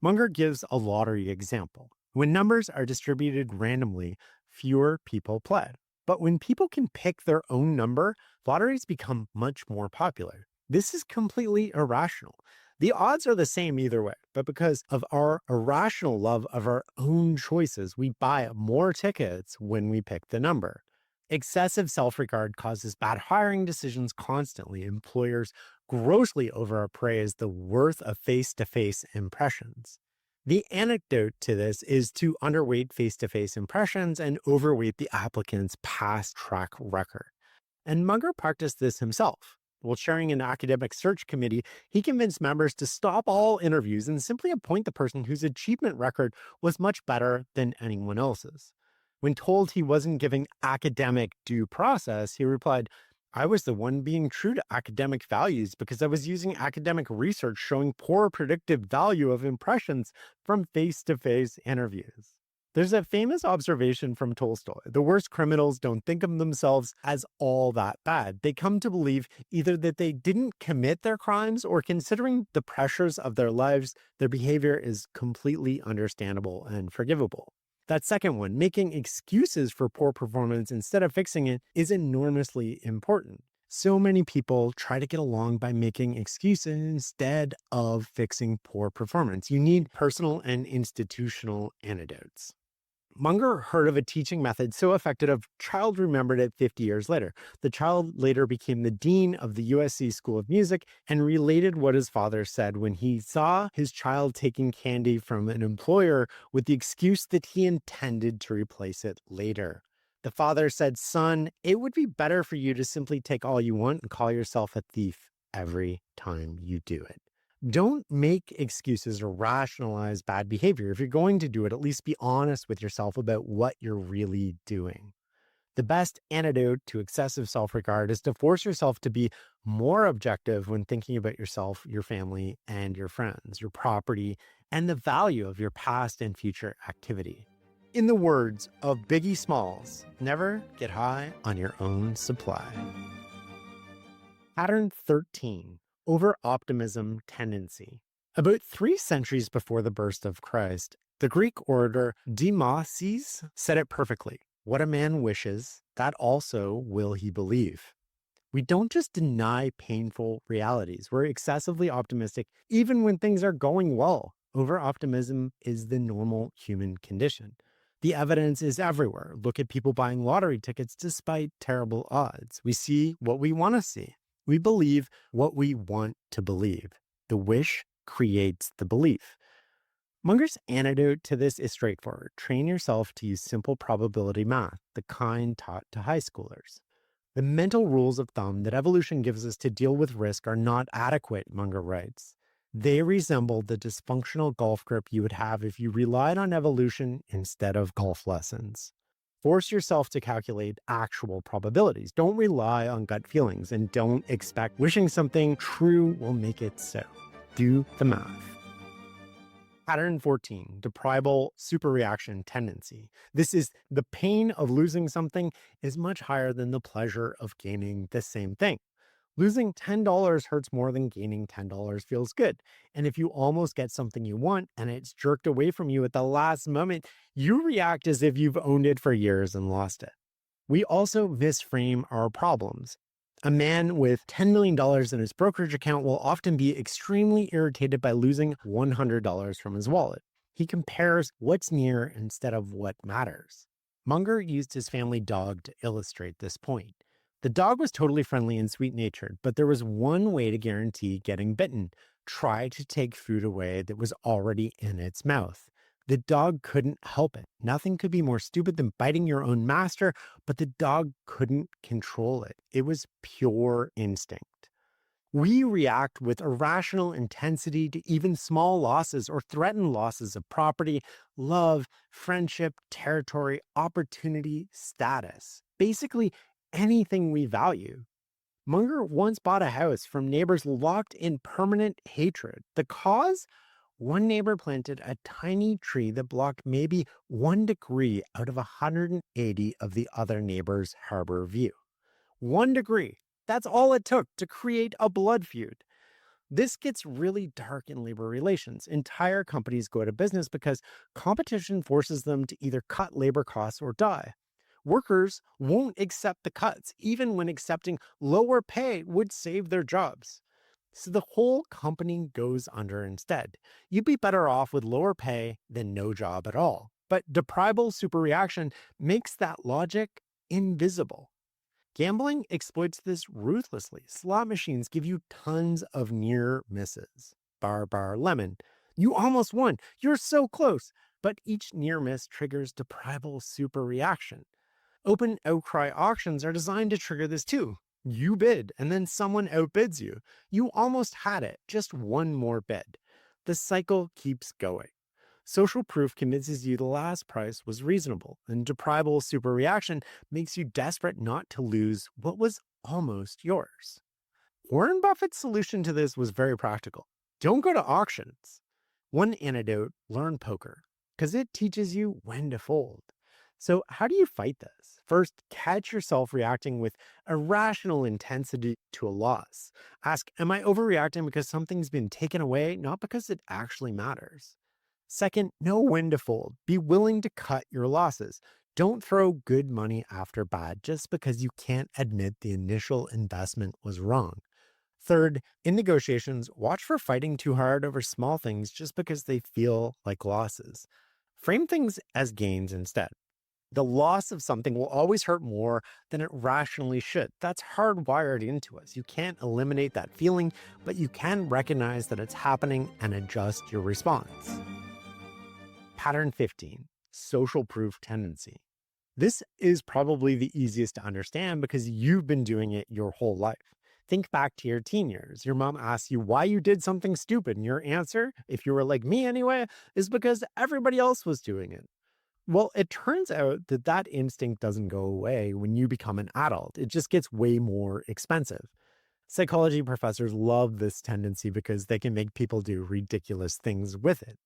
Munger gives a lottery example. When numbers are distributed randomly, fewer people play. But when people can pick their own number, lotteries become much more popular. This is completely irrational. The odds are the same either way, but because of our irrational love of our own choices, we buy more tickets when we pick the number. Excessive self-regard causes bad hiring decisions constantly. Employers grossly overappraise the worth of face-to-face impressions. The antidote to this is to underweight face-to-face impressions and overweight the applicant's past track record. And Munger practiced this himself. While chairing an academic search committee, he convinced members to stop all interviews and simply appoint the person whose achievement record was much better than anyone else's. When told he wasn't giving academic due process, he replied, "I was the one being true to academic values because I was using academic research showing poor predictive value of impressions from face-to-face interviews." There's a famous observation from Tolstoy: the worst criminals don't think of themselves as all that bad. They come to believe either that they didn't commit their crimes, or considering the pressures of their lives, their behavior is completely understandable and forgivable. That second one, making excuses for poor performance instead of fixing it, is enormously important. So many people try to get along by making excuses instead of fixing poor performance. You need personal and institutional antidotes. Munger heard of a teaching method so effective, a child remembered it 50 years later. The child later became the dean of the USC School of Music and related what his father said when he saw his child taking candy from an employer with the excuse that he intended to replace it later. The father said, "Son, it would be better for you to simply take all you want and call yourself a thief every time you do it." Don't make excuses or rationalize bad behavior. If you're going to do it, at least be honest with yourself about what you're really doing. The best antidote to excessive self-regard is to force yourself to be more objective when thinking about yourself, your family, and your friends, your property, and the value of your past and future activity. In the words of Biggie Smalls, never get high on your own supply. Pattern 13. Overoptimism tendency. About 3 centuries before the birth of Christ, the Greek orator Demosthenes said it perfectly: "What a man wishes, that also will he believe." We don't just deny painful realities. We're excessively optimistic even when things are going well. Overoptimism is the normal human condition. The evidence is everywhere. Look at people buying lottery tickets despite terrible odds. We see what we want to see. We believe what we want to believe. The wish creates the belief. Munger's antidote to this is straightforward. Train yourself to use simple probability math, the kind taught to high schoolers. The mental rules of thumb that evolution gives us to deal with risk are not adequate, Munger writes. They resemble the dysfunctional golf grip you would have if you relied on evolution instead of golf lessons. Force yourself to calculate actual probabilities. Don't rely on gut feelings, and don't expect wishing something true will make it so. Do the math. Pattern 14, Deprival-Superreaction tendency. This is the pain of losing something is much higher than the pleasure of gaining the same thing. Losing $10 hurts more than gaining $10 feels good. And if you almost get something you want and it's jerked away from you at the last moment, you react as if you've owned it for years and lost it. We also misframe our problems. A man with $10 million in his brokerage account will often be extremely irritated by losing $100 from his wallet. He compares what's near instead of what matters. Munger used his family dog to illustrate this point. The dog was totally friendly and sweet-natured, but there was one way to guarantee getting bitten: try to take food away that was already in its mouth. The dog couldn't help it. Nothing could be more stupid than biting your own master, but the dog couldn't control it. It was pure instinct. We react with irrational intensity to even small losses or threatened losses of property, love, friendship, territory, opportunity, status. Basically, anything we value. Munger once bought a house from neighbors locked in permanent hatred. The cause? One neighbor planted a tiny tree that blocked maybe 1 degree out of 180 of the other neighbors' harbor view. 1 degree. That's all it took to create a blood feud. This gets really dark in labor relations. Entire companies go out of business because competition forces them to either cut labor costs or die. Workers won't accept the cuts, even when accepting lower pay would save their jobs. So the whole company goes under instead. You'd be better off with lower pay than no job at all. But Deprival-Superreaction makes that logic invisible. Gambling exploits this ruthlessly. Slot machines give you tons of near misses. Bar, bar, lemon. You almost won. You're so close. But each near miss triggers Deprival-Superreaction. Open outcry auctions are designed to trigger this too. You bid, and then someone outbids you. You almost had it, just one more bid. The cycle keeps going. Social proof convinces you the last price was reasonable, and Deprival-Superreaction makes you desperate not to lose what was almost yours. Warren Buffett's solution to this was very practical. Don't go to auctions. One antidote, learn poker, because it teaches you when to fold. So how do you fight this? First, catch yourself reacting with irrational intensity to a loss. Ask, am I overreacting because something's been taken away, not because it actually matters? Second, know when to fold. Be willing to cut your losses. Don't throw good money after bad just because you can't admit the initial investment was wrong. Third, in negotiations, watch for fighting too hard over small things just because they feel like losses. Frame things as gains instead. The loss of something will always hurt more than it rationally should. That's hardwired into us. You can't eliminate that feeling, but you can recognize that it's happening and adjust your response. Pattern 15, social proof tendency. This is probably the easiest to understand because you've been doing it your whole life. Think back to your teen years. Your mom asks you why you did something stupid, and your answer, if you were like me anyway, is because everybody else was doing it. Well, it turns out that that instinct doesn't go away when you become an adult. It just gets way more expensive. Psychology professors love this tendency because they can make people do ridiculous things with it.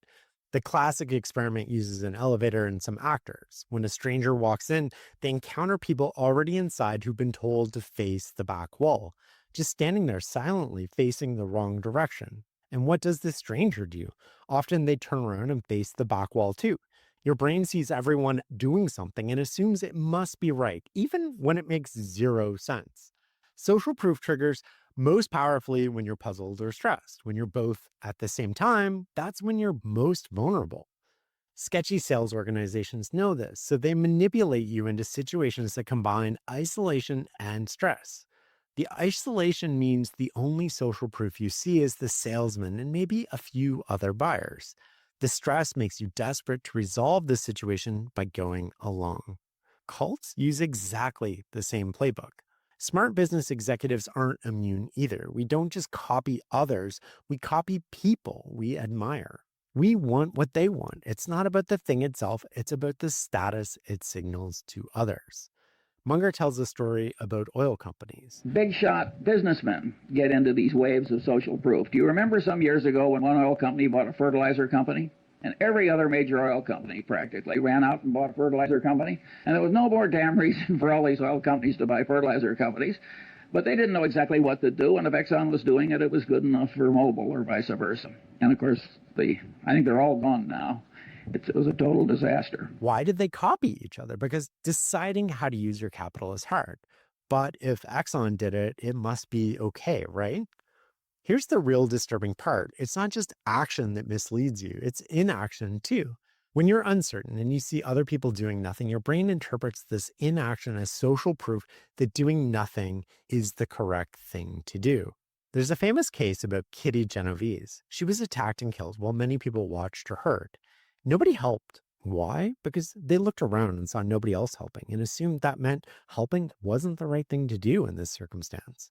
The classic experiment uses an elevator and some actors. When a stranger walks in, they encounter people already inside who've been told to face the back wall, just standing there silently facing the wrong direction. And what does the stranger do? Often they turn around and face the back wall too. Your brain sees everyone doing something and assumes it must be right, even when it makes zero sense. Social proof triggers most powerfully when you're puzzled or stressed. When you're both at the same time, that's when you're most vulnerable. Sketchy sales organizations know this, so they manipulate you into situations that combine isolation and stress. The isolation means the only social proof you see is the salesman and maybe a few other buyers. The stress makes you desperate to resolve the situation by going along. Cults use exactly the same playbook. Smart business executives aren't immune either. We don't just copy others, we copy people we admire. We want what they want. It's not about the thing itself, it's about the status it signals to others. Munger tells a story about oil companies. Big shot businessmen get into these waves of social proof. Do you remember some years ago when one oil company bought a fertilizer company? And every other major oil company practically ran out and bought a fertilizer company. And there was no more damn reason for all these oil companies to buy fertilizer companies. But they didn't know exactly what to do. And if Exxon was doing it, it was good enough for Mobil or vice versa. And of course, I think they're all gone now. It was a total disaster. Why did they copy each other? Because deciding how to use your capital is hard. But if Exxon did it, it must be okay, right? Here's the real disturbing part. It's not just action that misleads you, it's inaction too. When you're uncertain and you see other people doing nothing, your brain interprets this inaction as social proof that doing nothing is the correct thing to do. There's a famous case about Kitty Genovese. She was attacked and killed while many people watched her hurt. Nobody helped. Why? Because they looked around and saw nobody else helping and assumed that meant helping wasn't the right thing to do in this circumstance.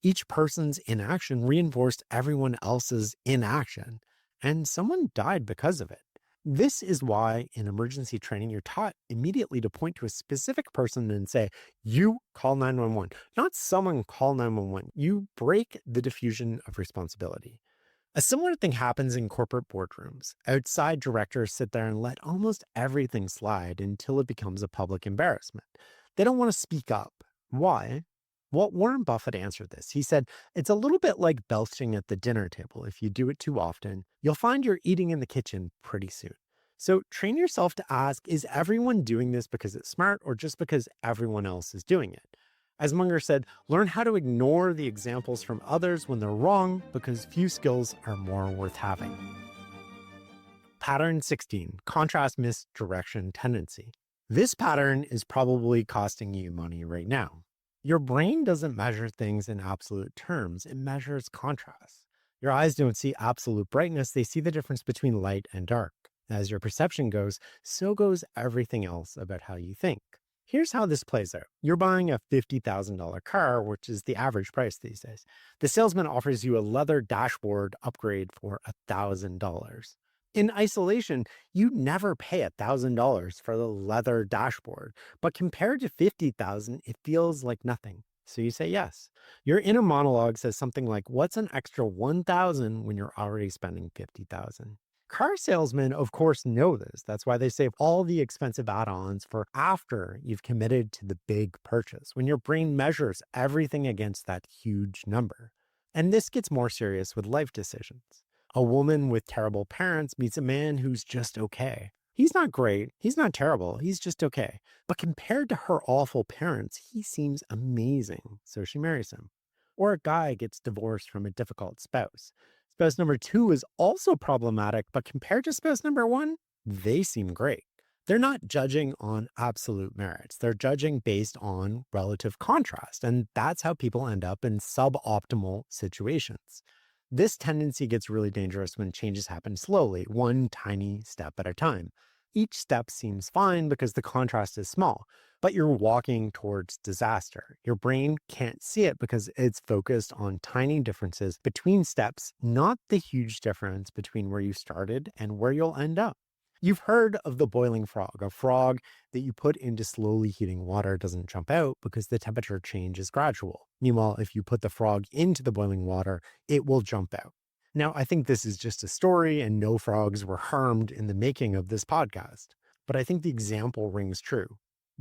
Each person's inaction reinforced everyone else's inaction, and someone died because of it. This is why in emergency training, you're taught immediately to point to a specific person and say, you call 911, not someone call 911. You break the diffusion of responsibility. A similar thing happens in corporate boardrooms. Outside directors sit there and let almost everything slide until it becomes a public embarrassment. They don't want to speak up. Why? Well, Warren Buffett answered this. He said, it's a little bit like belching at the dinner table. If you do it too often, you'll find you're eating in the kitchen pretty soon. So train yourself to ask, is everyone doing this because it's smart or just because everyone else is doing it? As Munger said, learn how to ignore the examples from others when they're wrong because few skills are more worth having. Pattern 16, contrast-misreaction tendency. This pattern is probably costing you money right now. Your brain doesn't measure things in absolute terms, it measures contrast. Your eyes don't see absolute brightness, they see the difference between light and dark. As your perception goes, so goes everything else about how you think. Here's how this plays out. You're buying a $50,000 car, which is the average price these days. The salesman offers you a leather dashboard upgrade for $1,000. In isolation, you'd never pay $1,000 for the leather dashboard, but compared to $50,000, it feels like nothing. So you say yes. Your inner monologue says something like, what's an extra $1,000 when you're already spending $50,000? Car salesmen, of course, know this. That's why they save all the expensive add-ons for after you've committed to the big purchase, when your brain measures everything against that huge number. And this gets more serious with life decisions. A woman with terrible parents meets a man who's just okay. He's not great, he's not terrible, he's just okay. But compared to her awful parents, he seems amazing, so she marries him. Or a guy gets divorced from a difficult spouse. Spouse number 2 is also problematic, but compared to spouse number 1, they seem great. They're not judging on absolute merits. They're judging based on relative contrast, and that's how people end up in suboptimal situations. This tendency gets really dangerous when changes happen slowly, one tiny step at a time. Each step seems fine because the contrast is small, but you're walking towards disaster. Your brain can't see it because it's focused on tiny differences between steps, not the huge difference between where you started and where you'll end up. You've heard of the boiling frog. A frog that you put into slowly heating water doesn't jump out because the temperature change is gradual. Meanwhile, if you put the frog into the boiling water, it will jump out. Now, I think this is just a story and no frogs were harmed in the making of this podcast, but I think the example rings true.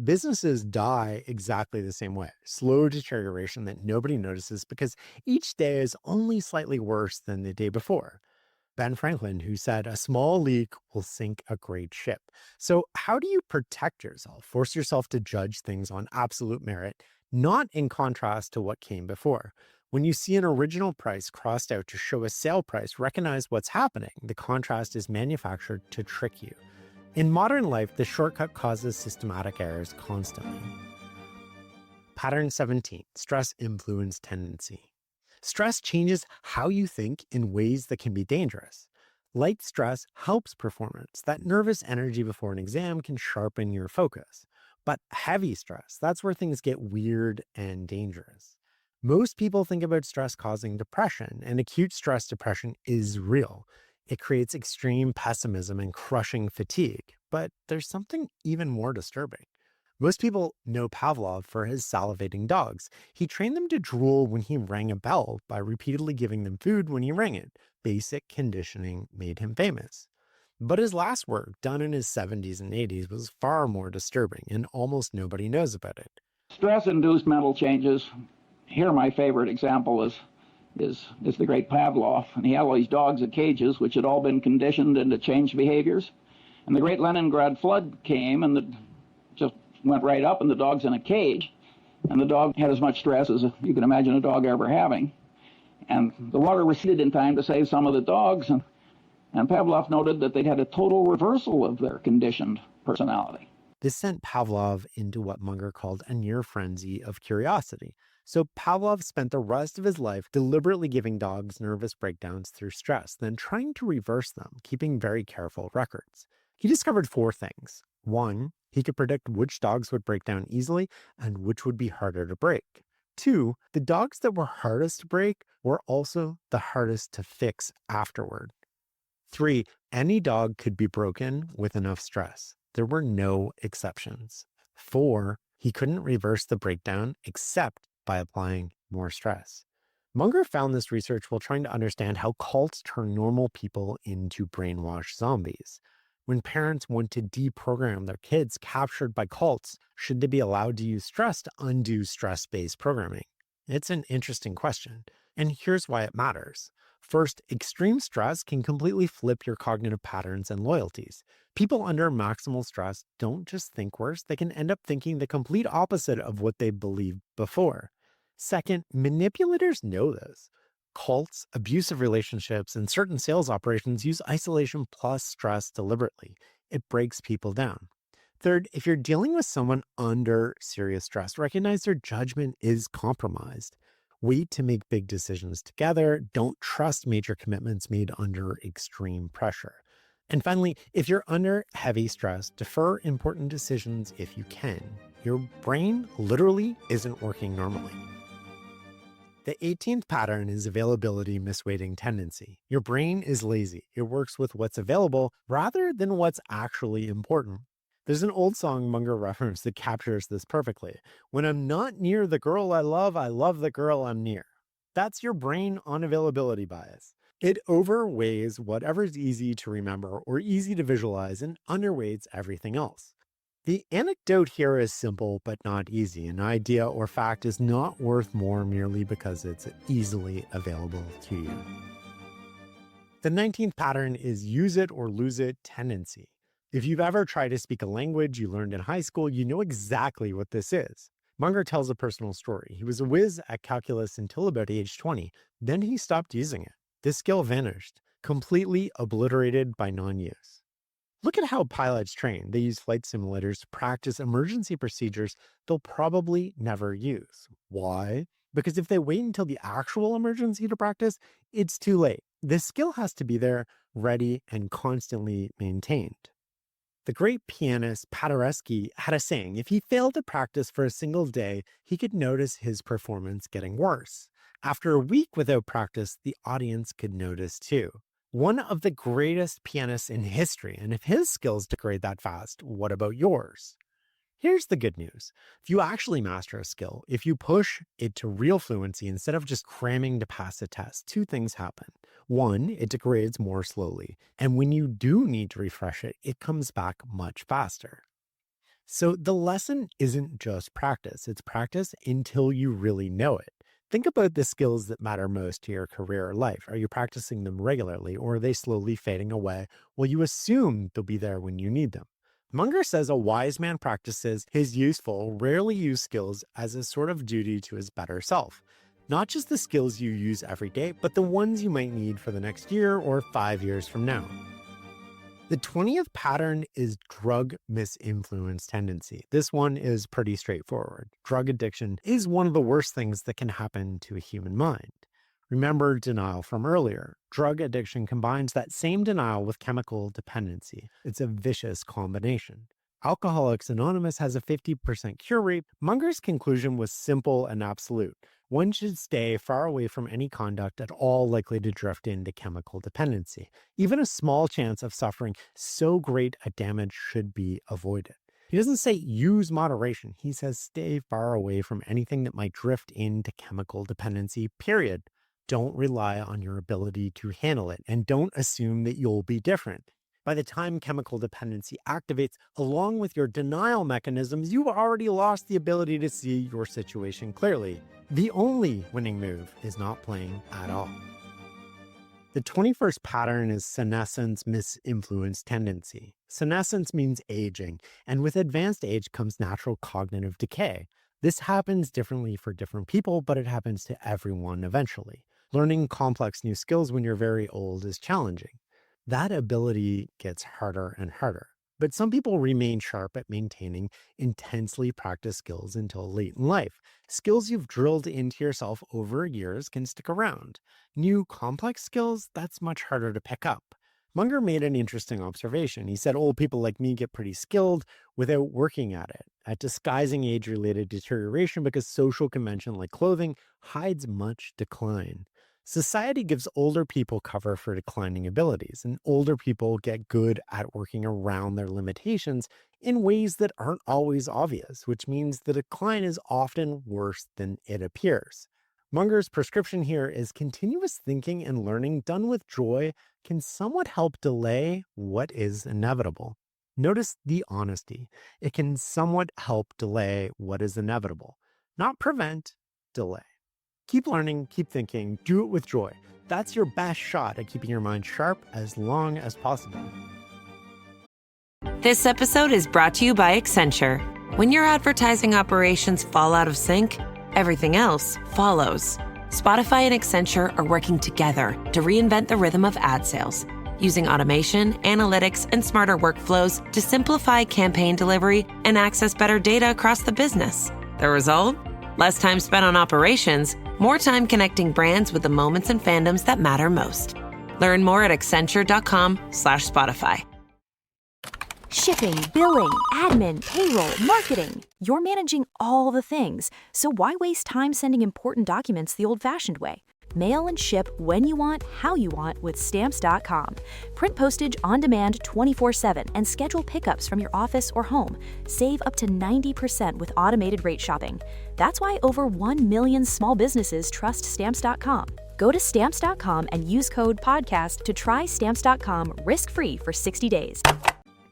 Businesses die exactly the same way, slow deterioration that nobody notices because each day is only slightly worse than the day before. Ben Franklin, who said, a small leak will sink a great ship. So how do you protect yourself? Force yourself to judge things on absolute merit, not in contrast to what came before. When you see an original price crossed out to show a sale price, recognize what's happening. The contrast is manufactured to trick you. In modern life, the shortcut causes systematic errors constantly. Pattern 17, stress-influence tendency. Stress changes how you think in ways that can be dangerous. Light stress helps performance. That nervous energy before an exam can sharpen your focus. But heavy stress, that's where things get weird and dangerous. Most people think about stress causing depression, and acute stress depression is real. It creates extreme pessimism and crushing fatigue. But there's something even more disturbing. Most people know Pavlov for his salivating dogs. He trained them to drool when he rang a bell by repeatedly giving them food when he rang it. Basic conditioning made him famous. But his last work, done in his 70s and 80s, was far more disturbing, and almost nobody knows about it. Stress-induced mental changes. Here, my favorite example is the great Pavlov, and he had all these dogs in cages, which had all been conditioned into changed behaviors. And the great Leningrad flood came, and just went right up, and the dog's in a cage, and the dog had as much stress as you can imagine a dog ever having. And the water receded in time to save some of the dogs, and Pavlov noted that they'd had a total reversal of their conditioned personality. This sent Pavlov into what Munger called a near frenzy of curiosity. So Pavlov spent the rest of his life deliberately giving dogs nervous breakdowns through stress, then trying to reverse them, keeping very careful records. He discovered 4 things. 1, he could predict which dogs would break down easily and which would be harder to break. 2, the dogs that were hardest to break were also the hardest to fix afterward. 3, any dog could be broken with enough stress. There were no exceptions. 4, he couldn't reverse the breakdown except by applying more stress. Munger found this research while trying to understand how cults turn normal people into brainwashed zombies. When parents want to deprogram their kids captured by cults, should they be allowed to use stress to undo stress-based programming? It's an interesting question, and here's why it matters. First, extreme stress can completely flip your cognitive patterns and loyalties. People under maximal stress don't just think worse, they can end up thinking the complete opposite of what they believed before. Second, manipulators know this. Cults, abusive relationships, and certain sales operations use isolation plus stress deliberately. It breaks people down. Third, if you're dealing with someone under serious stress, recognize their judgment is compromised. Wait to make big decisions together. Don't trust major commitments made under extreme pressure. And finally, if you're under heavy stress, defer important decisions if you can. Your brain literally isn't working normally. The 18th pattern is availability-misweighting tendency. Your brain is lazy. It works with what's available rather than what's actually important. There's an old song Munger referenced that captures this perfectly. When I'm not near the girl I love the girl I'm near. That's your brain on availability bias. It overweighs whatever's easy to remember or easy to visualize and underweights everything else. The anecdote here is simple but not easy. An idea or fact is not worth more merely because it's easily available to you. The 19th pattern is use it or lose it tendency. If you've ever tried to speak a language you learned in high school, you know exactly what this is. Munger tells a personal story. He was a whiz at calculus until about age 20. Then he stopped using it. This skill vanished, completely obliterated by non-use. Look at how pilots train. They use flight simulators to practice emergency procedures they'll probably never use. Why? Because if they wait until the actual emergency to practice, it's too late. This skill has to be there, ready, and constantly maintained. The great pianist Paderewski had a saying, if he failed to practice for a single day, he could notice his performance getting worse. After a week without practice, the audience could notice too. One of the greatest pianists in history, and if his skills degrade that fast, what about yours? Here's the good news. If you actually master a skill, if you push it to real fluency instead of just cramming to pass a test, two things happen. One, it degrades more slowly. And when you do need to refresh it, it comes back much faster. So the lesson isn't just practice. It's practice until you really know it. Think about the skills that matter most to your career or life. Are you practicing them regularly, or are they slowly fading away while you assume they'll be there when you need them? Munger says a wise man practices his useful, rarely used skills as a sort of duty to his better self. Not just the skills you use every day, but the ones you might need for the next year or 5 years from now. The 20th pattern is drug-misinfluence tendency. This one is pretty straightforward. Drug addiction is one of the worst things that can happen to a human mind. Remember denial from earlier. Drug addiction combines that same denial with chemical dependency. It's a vicious combination. Alcoholics Anonymous has a 50% cure rate. Munger's conclusion was simple and absolute. One should stay far away from any conduct at all likely to drift into chemical dependency. Even a small chance of suffering so great a damage should be avoided. He doesn't say use moderation. He says stay far away from anything that might drift into chemical dependency, period. Don't rely on your ability to handle it, and don't assume that you'll be different. By the time chemical dependency activates, along with your denial mechanisms, you've already lost the ability to see your situation clearly. The only winning move is not playing at all. The 21st pattern is senescence-misinfluence tendency. Senescence means aging, and with advanced age comes natural cognitive decay. This happens differently for different people, but it happens to everyone eventually. Learning complex new skills when you're very old is challenging. That ability gets harder and harder. But some people remain sharp at maintaining intensely practiced skills until late in life. Skills you've drilled into yourself over years can stick around. New complex skills, that's much harder to pick up. Munger made an interesting observation. He said old people like me get pretty skilled without working at it, at disguising age-related deterioration because social convention like clothing hides much decline. Society gives older people cover for declining abilities, and older people get good at working around their limitations in ways that aren't always obvious, which means the decline is often worse than it appears. Munger's prescription here is continuous thinking and learning done with joy can somewhat help delay what is inevitable. Notice the honesty. It can somewhat help delay what is inevitable, not prevent, delay. Keep learning, keep thinking, do it with joy. That's your best shot at keeping your mind sharp as long as possible. This episode is brought to you by Accenture. When your advertising operations fall out of sync, everything else follows. Spotify and Accenture are working together to reinvent the rhythm of ad sales, using automation, analytics, and smarter workflows to simplify campaign delivery and access better data across the business. The result? Less time spent on operations, more time connecting brands with the moments and fandoms that matter most. Learn more at accenture.com/Spotify. Shipping, billing, admin, payroll, marketing. You're managing all the things, so why waste time sending important documents the old-fashioned way? Mail and ship when you want, how you want with Stamps.com. Print postage on demand 24/7 and schedule pickups from your office or home. Save up to 90% with automated rate shopping. That's why over 1 million small businesses trust Stamps.com. Go to Stamps.com and use code PODCAST to try Stamps.com risk-free for 60 days.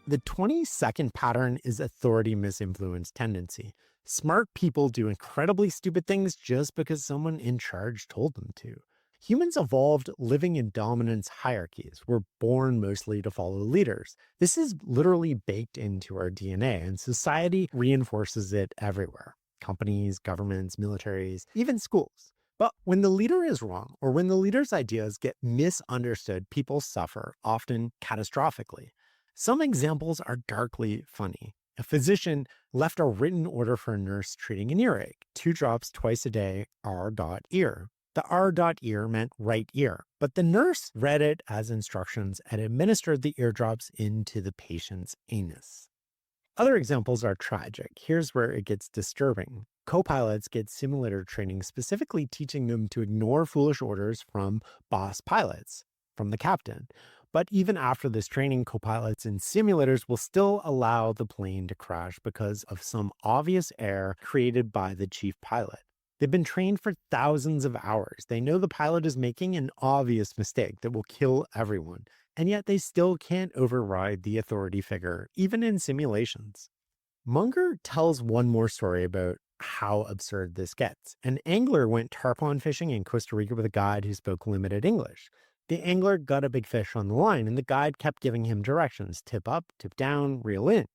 The 22nd pattern is authority-misinfluence tendency. Smart people do incredibly stupid things just because someone in charge told them to. Humans evolved living in dominance hierarchies. We're born mostly to follow leaders. This is literally baked into our DNA, and society reinforces it everywhere. Companies, governments, militaries, even schools. But when the leader is wrong, or when the leader's ideas get misunderstood, people suffer, often catastrophically. Some examples are darkly funny. A physician left a written order for a nurse treating an earache, 2 drops twice a day, R.ear. The R.ear meant right ear, but the nurse read it as instructions and administered the eardrops into the patient's anus. Other examples are tragic. Here's where it gets disturbing. Co-pilots get simulator training specifically teaching them to ignore foolish orders from boss pilots, from the captain. But even after this training, co-pilots in simulators will still allow the plane to crash because of some obvious error created by the chief pilot. They've been trained for thousands of hours. They know the pilot is making an obvious mistake that will kill everyone, and yet they still can't override the authority figure, even in simulations. Munger tells one more story about how absurd this gets. An angler went tarpon fishing in Costa Rica with a guide who spoke limited English. The angler got a big fish on the line, and the guide kept giving him directions: tip up, tip down, reel in.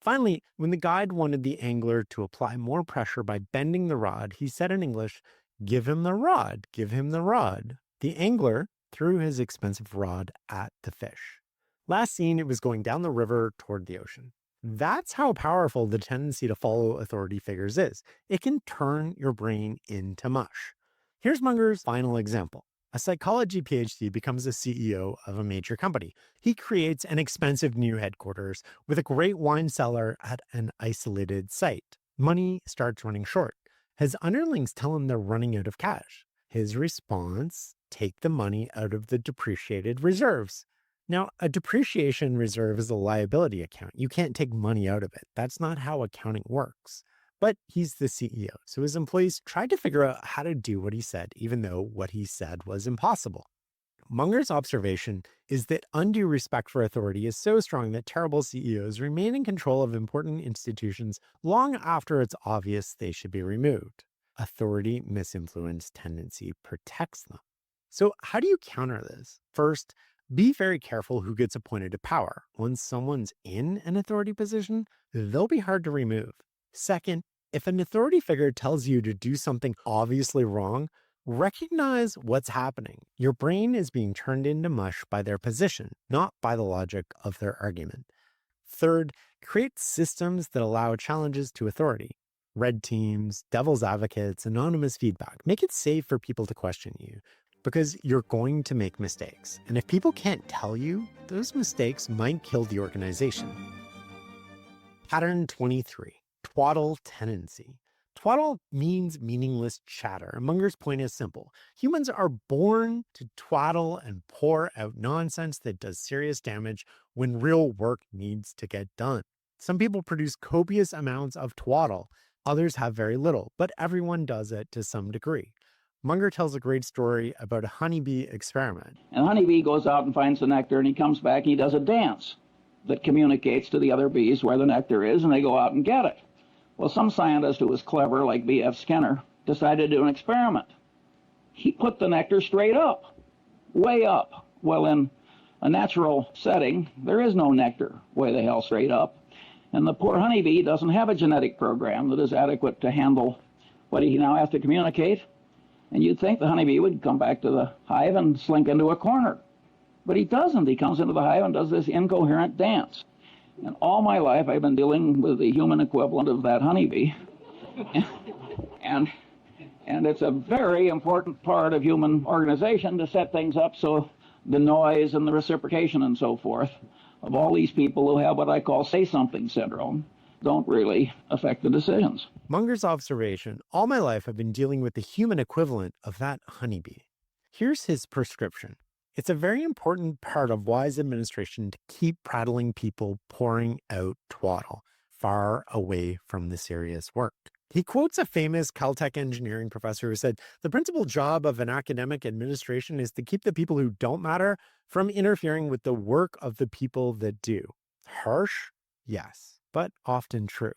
Finally, when the guide wanted the angler to apply more pressure by bending the rod, he said in English, "Give him the rod, give him the rod." The angler threw his expensive rod at the fish. Last seen, it was going down the river toward the ocean. That's how powerful the tendency to follow authority figures is. It can turn your brain into mush. Here's Munger's final example. A psychology PhD becomes a CEO of a major company. He creates an expensive new headquarters with a great wine cellar at an isolated site. Money starts running short. His underlings tell him they're running out of cash. His response: take the money out of the depreciated reserves. Now, a depreciation reserve is a liability account. You can't take money out of it. That's not how accounting works. But he's the CEO, so his employees tried to figure out how to do what he said, even though what he said was impossible. Munger's observation is that undue respect for authority is so strong that terrible CEOs remain in control of important institutions long after it's obvious they should be removed. Authority-misinfluence tendency protects them. So how do you counter this? First, be very careful who gets appointed to power. Once someone's in an authority position, they'll be hard to remove. Second, if an authority figure tells you to do something obviously wrong, recognize what's happening. Your brain is being turned into mush by their position, not by the logic of their argument. Third, create systems that allow challenges to authority. Red teams, devil's advocates, anonymous feedback. Make it safe for people to question you, because you're going to make mistakes. And if people can't tell you, those mistakes might kill the organization. Pattern 23. Twaddle tendency. Twaddle means meaningless chatter. Munger's point is simple. Humans are born to twaddle and pour out nonsense that does serious damage when real work needs to get done. Some people produce copious amounts of twaddle. Others have very little, but everyone does it to some degree. Munger tells a great story about a honeybee experiment. And the honeybee goes out and finds the nectar, and he comes back and he does a dance that communicates to the other bees where the nectar is, and they go out and get it. Well, some scientist who was clever, like B.F. Skinner, decided to do an experiment. he put the nectar straight up, way up. Well, in a natural setting, there is no nectar way the hell straight up. And the poor honeybee doesn't have a genetic program that is adequate to handle what he now has to communicate. And you'd think the honeybee would come back to the hive and slink into a corner. But he doesn't. He comes into the hive and does this incoherent dance. And all my life, I've been dealing with the human equivalent of that honeybee. and it's a very important part of human organization to set things up so the noise and the reciprocation and so forth of all these people who have what I call say-something syndrome don't really affect the decisions. Munger's observation, all my life I've been dealing with the human equivalent of that honeybee. Here's his prescription. It's a very important part of wise administration to keep prattling people pouring out twaddle, far away from the serious work. He quotes a famous Caltech engineering professor who said, the principal job of an academic administration is to keep the people who don't matter from interfering with the work of the people that do. Harsh? Yes, but often true.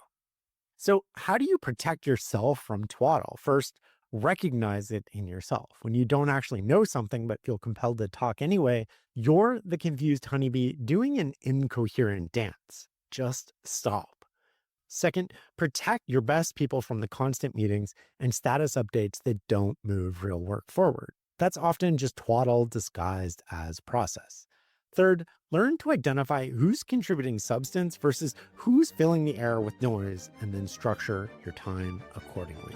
So how do you protect yourself from twaddle? First, recognize it in yourself. When you don't actually know something but feel compelled to talk anyway, you're the confused honeybee doing an incoherent dance. Just stop. Second, protect your best people from the constant meetings and status updates that don't move real work forward. That's often just twaddle disguised as process. Third, learn to identify who's contributing substance versus who's filling the air with noise, and then structure your time accordingly.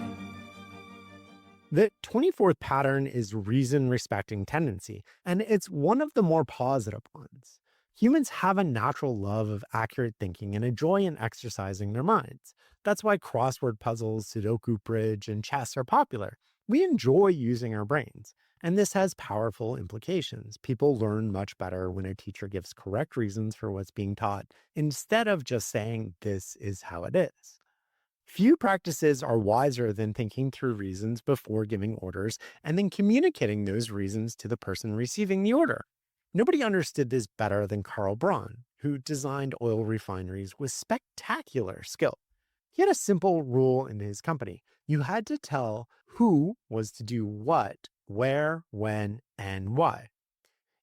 The 24th pattern is reason-respecting tendency, and it's one of the more positive ones. Humans have a natural love of accurate thinking and a joy in exercising their minds. That's why crossword puzzles, Sudoku bridge, and chess are popular. We enjoy using our brains, and this has powerful implications. People learn much better when a teacher gives correct reasons for what's being taught, instead of just saying, this is how it is. Few practices are wiser than thinking through reasons before giving orders and then communicating those reasons to the person receiving the order. Nobody understood this better than Karl Braun, who designed oil refineries with spectacular skill. He had a simple rule in his company. You had to tell who was to do what, where, when, and why.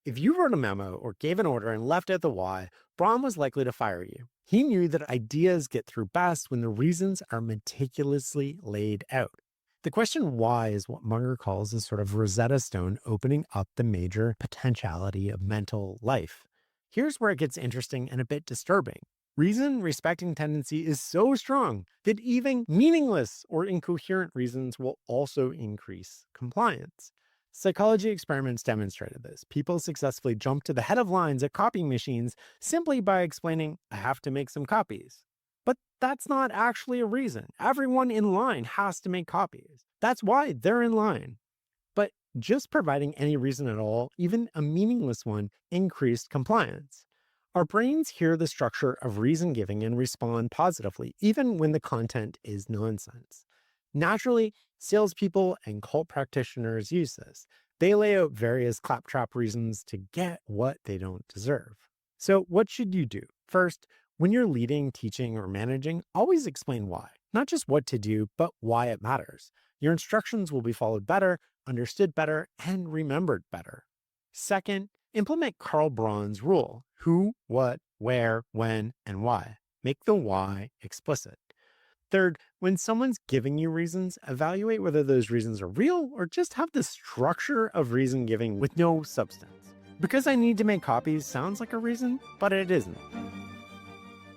If you wrote a memo or gave an order and left out the why, Braun was likely to fire you. He knew that ideas get through best when the reasons are meticulously laid out. The question why is what Munger calls a sort of Rosetta Stone opening up the major potentiality of mental life. Here's where it gets interesting and a bit disturbing. Reason-respecting tendency is so strong that even meaningless or incoherent reasons will also increase compliance. Psychology experiments demonstrated this. People successfully jumped to the head of lines at copying machines simply by explaining, I have to make some copies. But that's not actually a reason. Everyone in line has to make copies. That's why they're in line. But just providing any reason at all, even a meaningless one, increased compliance. Our brains hear the structure of reason giving and respond positively, even when the content is nonsense. Naturally, salespeople and cult practitioners use this. They lay out various claptrap reasons to get what they don't deserve. So what should you do? First, when you're leading, teaching, or managing, always explain why. Not just what to do, but why it matters. Your instructions will be followed better, understood better, and remembered better. Second, implement Karl Braun's rule. Who, what, where, when, and why. Make the why explicit. Third, when someone's giving you reasons, evaluate whether those reasons are real or just have the structure of reason giving with no substance. Because I need to make copies sounds like a reason, but it isn't.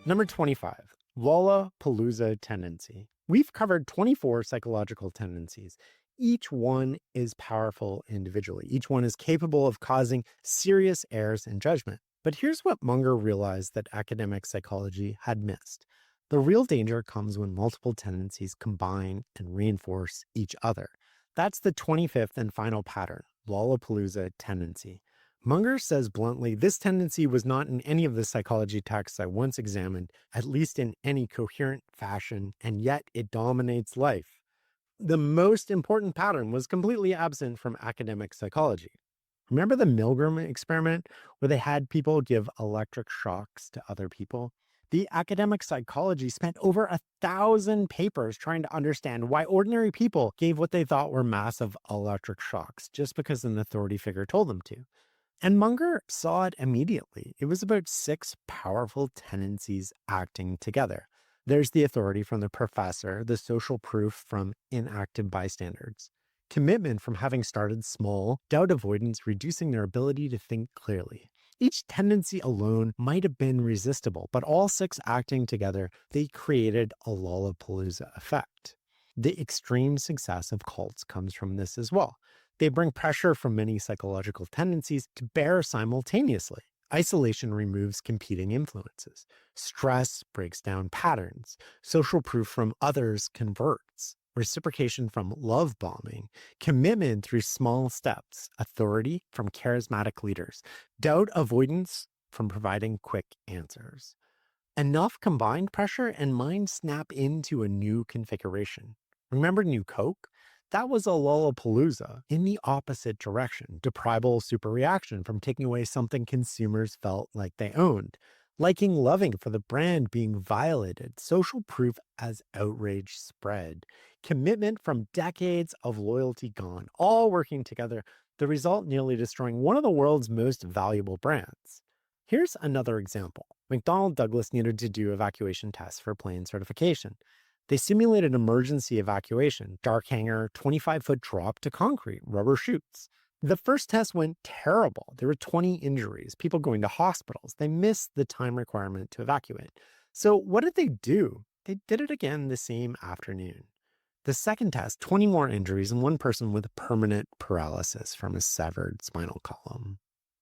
Number 25, Lollapalooza tendency. We've covered 24 psychological tendencies. Each one is powerful individually. Each one is capable of causing serious errors in judgment. But here's what Munger realized that academic psychology had missed. The real danger comes when multiple tendencies combine and reinforce each other. That's the 25th and final pattern, Lollapalooza tendency. Munger says bluntly, this tendency was not in any of the psychology texts I once examined, at least in any coherent fashion, and yet it dominates life. The most important pattern was completely absent from academic psychology. Remember the Milgram experiment where they had people give electric shocks to other people? The academic psychology spent over 1,000 papers trying to understand why ordinary people gave what they thought were massive electric shocks just because an authority figure told them to. And Munger saw it immediately. It was about 6 powerful tendencies acting together. There's the authority from the professor, the social proof from inactive bystanders, commitment from having started small, doubt avoidance reducing their ability to think clearly. Each tendency alone might have been resistible, but all 6 acting together, they created a Lollapalooza effect. The extreme success of cults comes from this as well. They bring pressure from many psychological tendencies to bear simultaneously. Isolation removes competing influences. Stress breaks down patterns. Social proof from others converts. Reciprocation from love bombing, commitment through small steps, authority from charismatic leaders, doubt avoidance from providing quick answers. Enough combined pressure and minds snap into a new configuration. Remember New Coke? That was a Lollapalooza in the opposite direction. Deprival-Superreaction from taking away something consumers felt like they owned. Liking loving for the brand being violated. Social proof as outrage spread. Commitment from decades of loyalty gone. All working together. The result nearly destroying one of the world's most valuable brands. Here's another example. McDonnell Douglas needed to do evacuation tests for plane certification. They simulated emergency evacuation, dark hangar, 25-foot drop to concrete, rubber chutes. The first test went terrible. There were 20 injuries, people going to hospitals. They missed the time requirement to evacuate. So what did they do? They did it again the same afternoon. The second test, 20 more injuries and one person with permanent paralysis from a severed spinal column.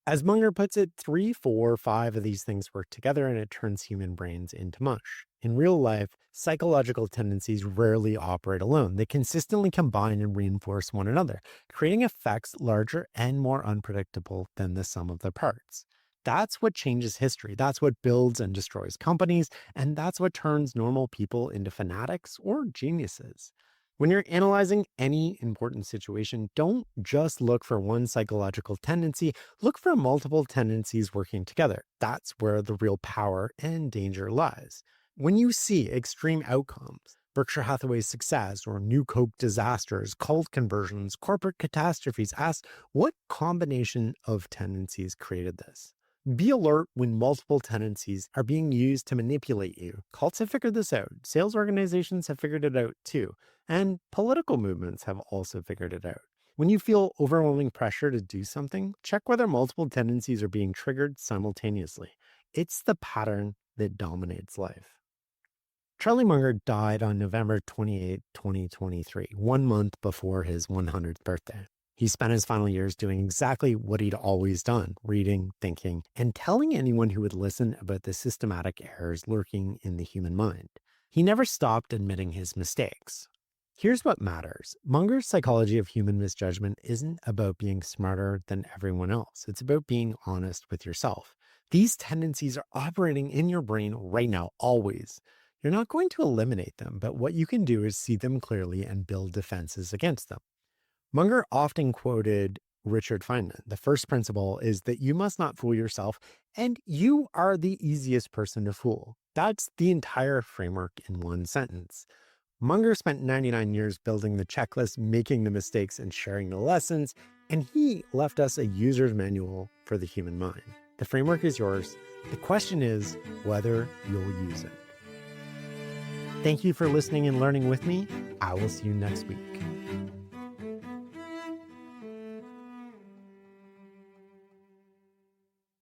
As Munger puts it, 3, 4, 5 of these things work together and it turns human brains into mush. In real life, psychological tendencies rarely operate alone. They consistently combine and reinforce one another, creating effects larger and more unpredictable than the sum of their parts. That's what changes history. That's what builds and destroys companies. And that's what turns normal people into fanatics or geniuses. When you're analyzing any important situation, don't just look for one psychological tendency, look for multiple tendencies working together. That's where the real power and danger lies. When you see extreme outcomes, Berkshire Hathaway's success or New Coke disasters, cult conversions, corporate catastrophes, ask what combination of tendencies created this? Be alert when multiple tendencies are being used to manipulate you. Cults have figured this out. Sales organizations have figured it out too. And political movements have also figured it out. When you feel overwhelming pressure to do something, check whether multiple tendencies are being triggered simultaneously. It's the pattern that dominates life. Charlie Munger died on November 28, 2023, 1 month before his 100th birthday. He spent his final years doing exactly what he'd always done, reading, thinking, and telling anyone who would listen about the systematic errors lurking in the human mind. He never stopped admitting his mistakes. Here's what matters. Munger's Psychology of Human Misjudgement isn't about being smarter than everyone else. It's about being honest with yourself. These tendencies are operating in your brain right now, always. You're not going to eliminate them, but what you can do is see them clearly and build defenses against them. Munger often quoted Richard Feynman. The first principle is that you must not fool yourself, and you are the easiest person to fool. That's the entire framework in one sentence. Munger spent 99 years building the checklist, making the mistakes, and sharing the lessons, and he left us a user's manual for the human mind. The framework is yours. The question is whether you'll use it. Thank you for listening and learning with me. I will see you next week.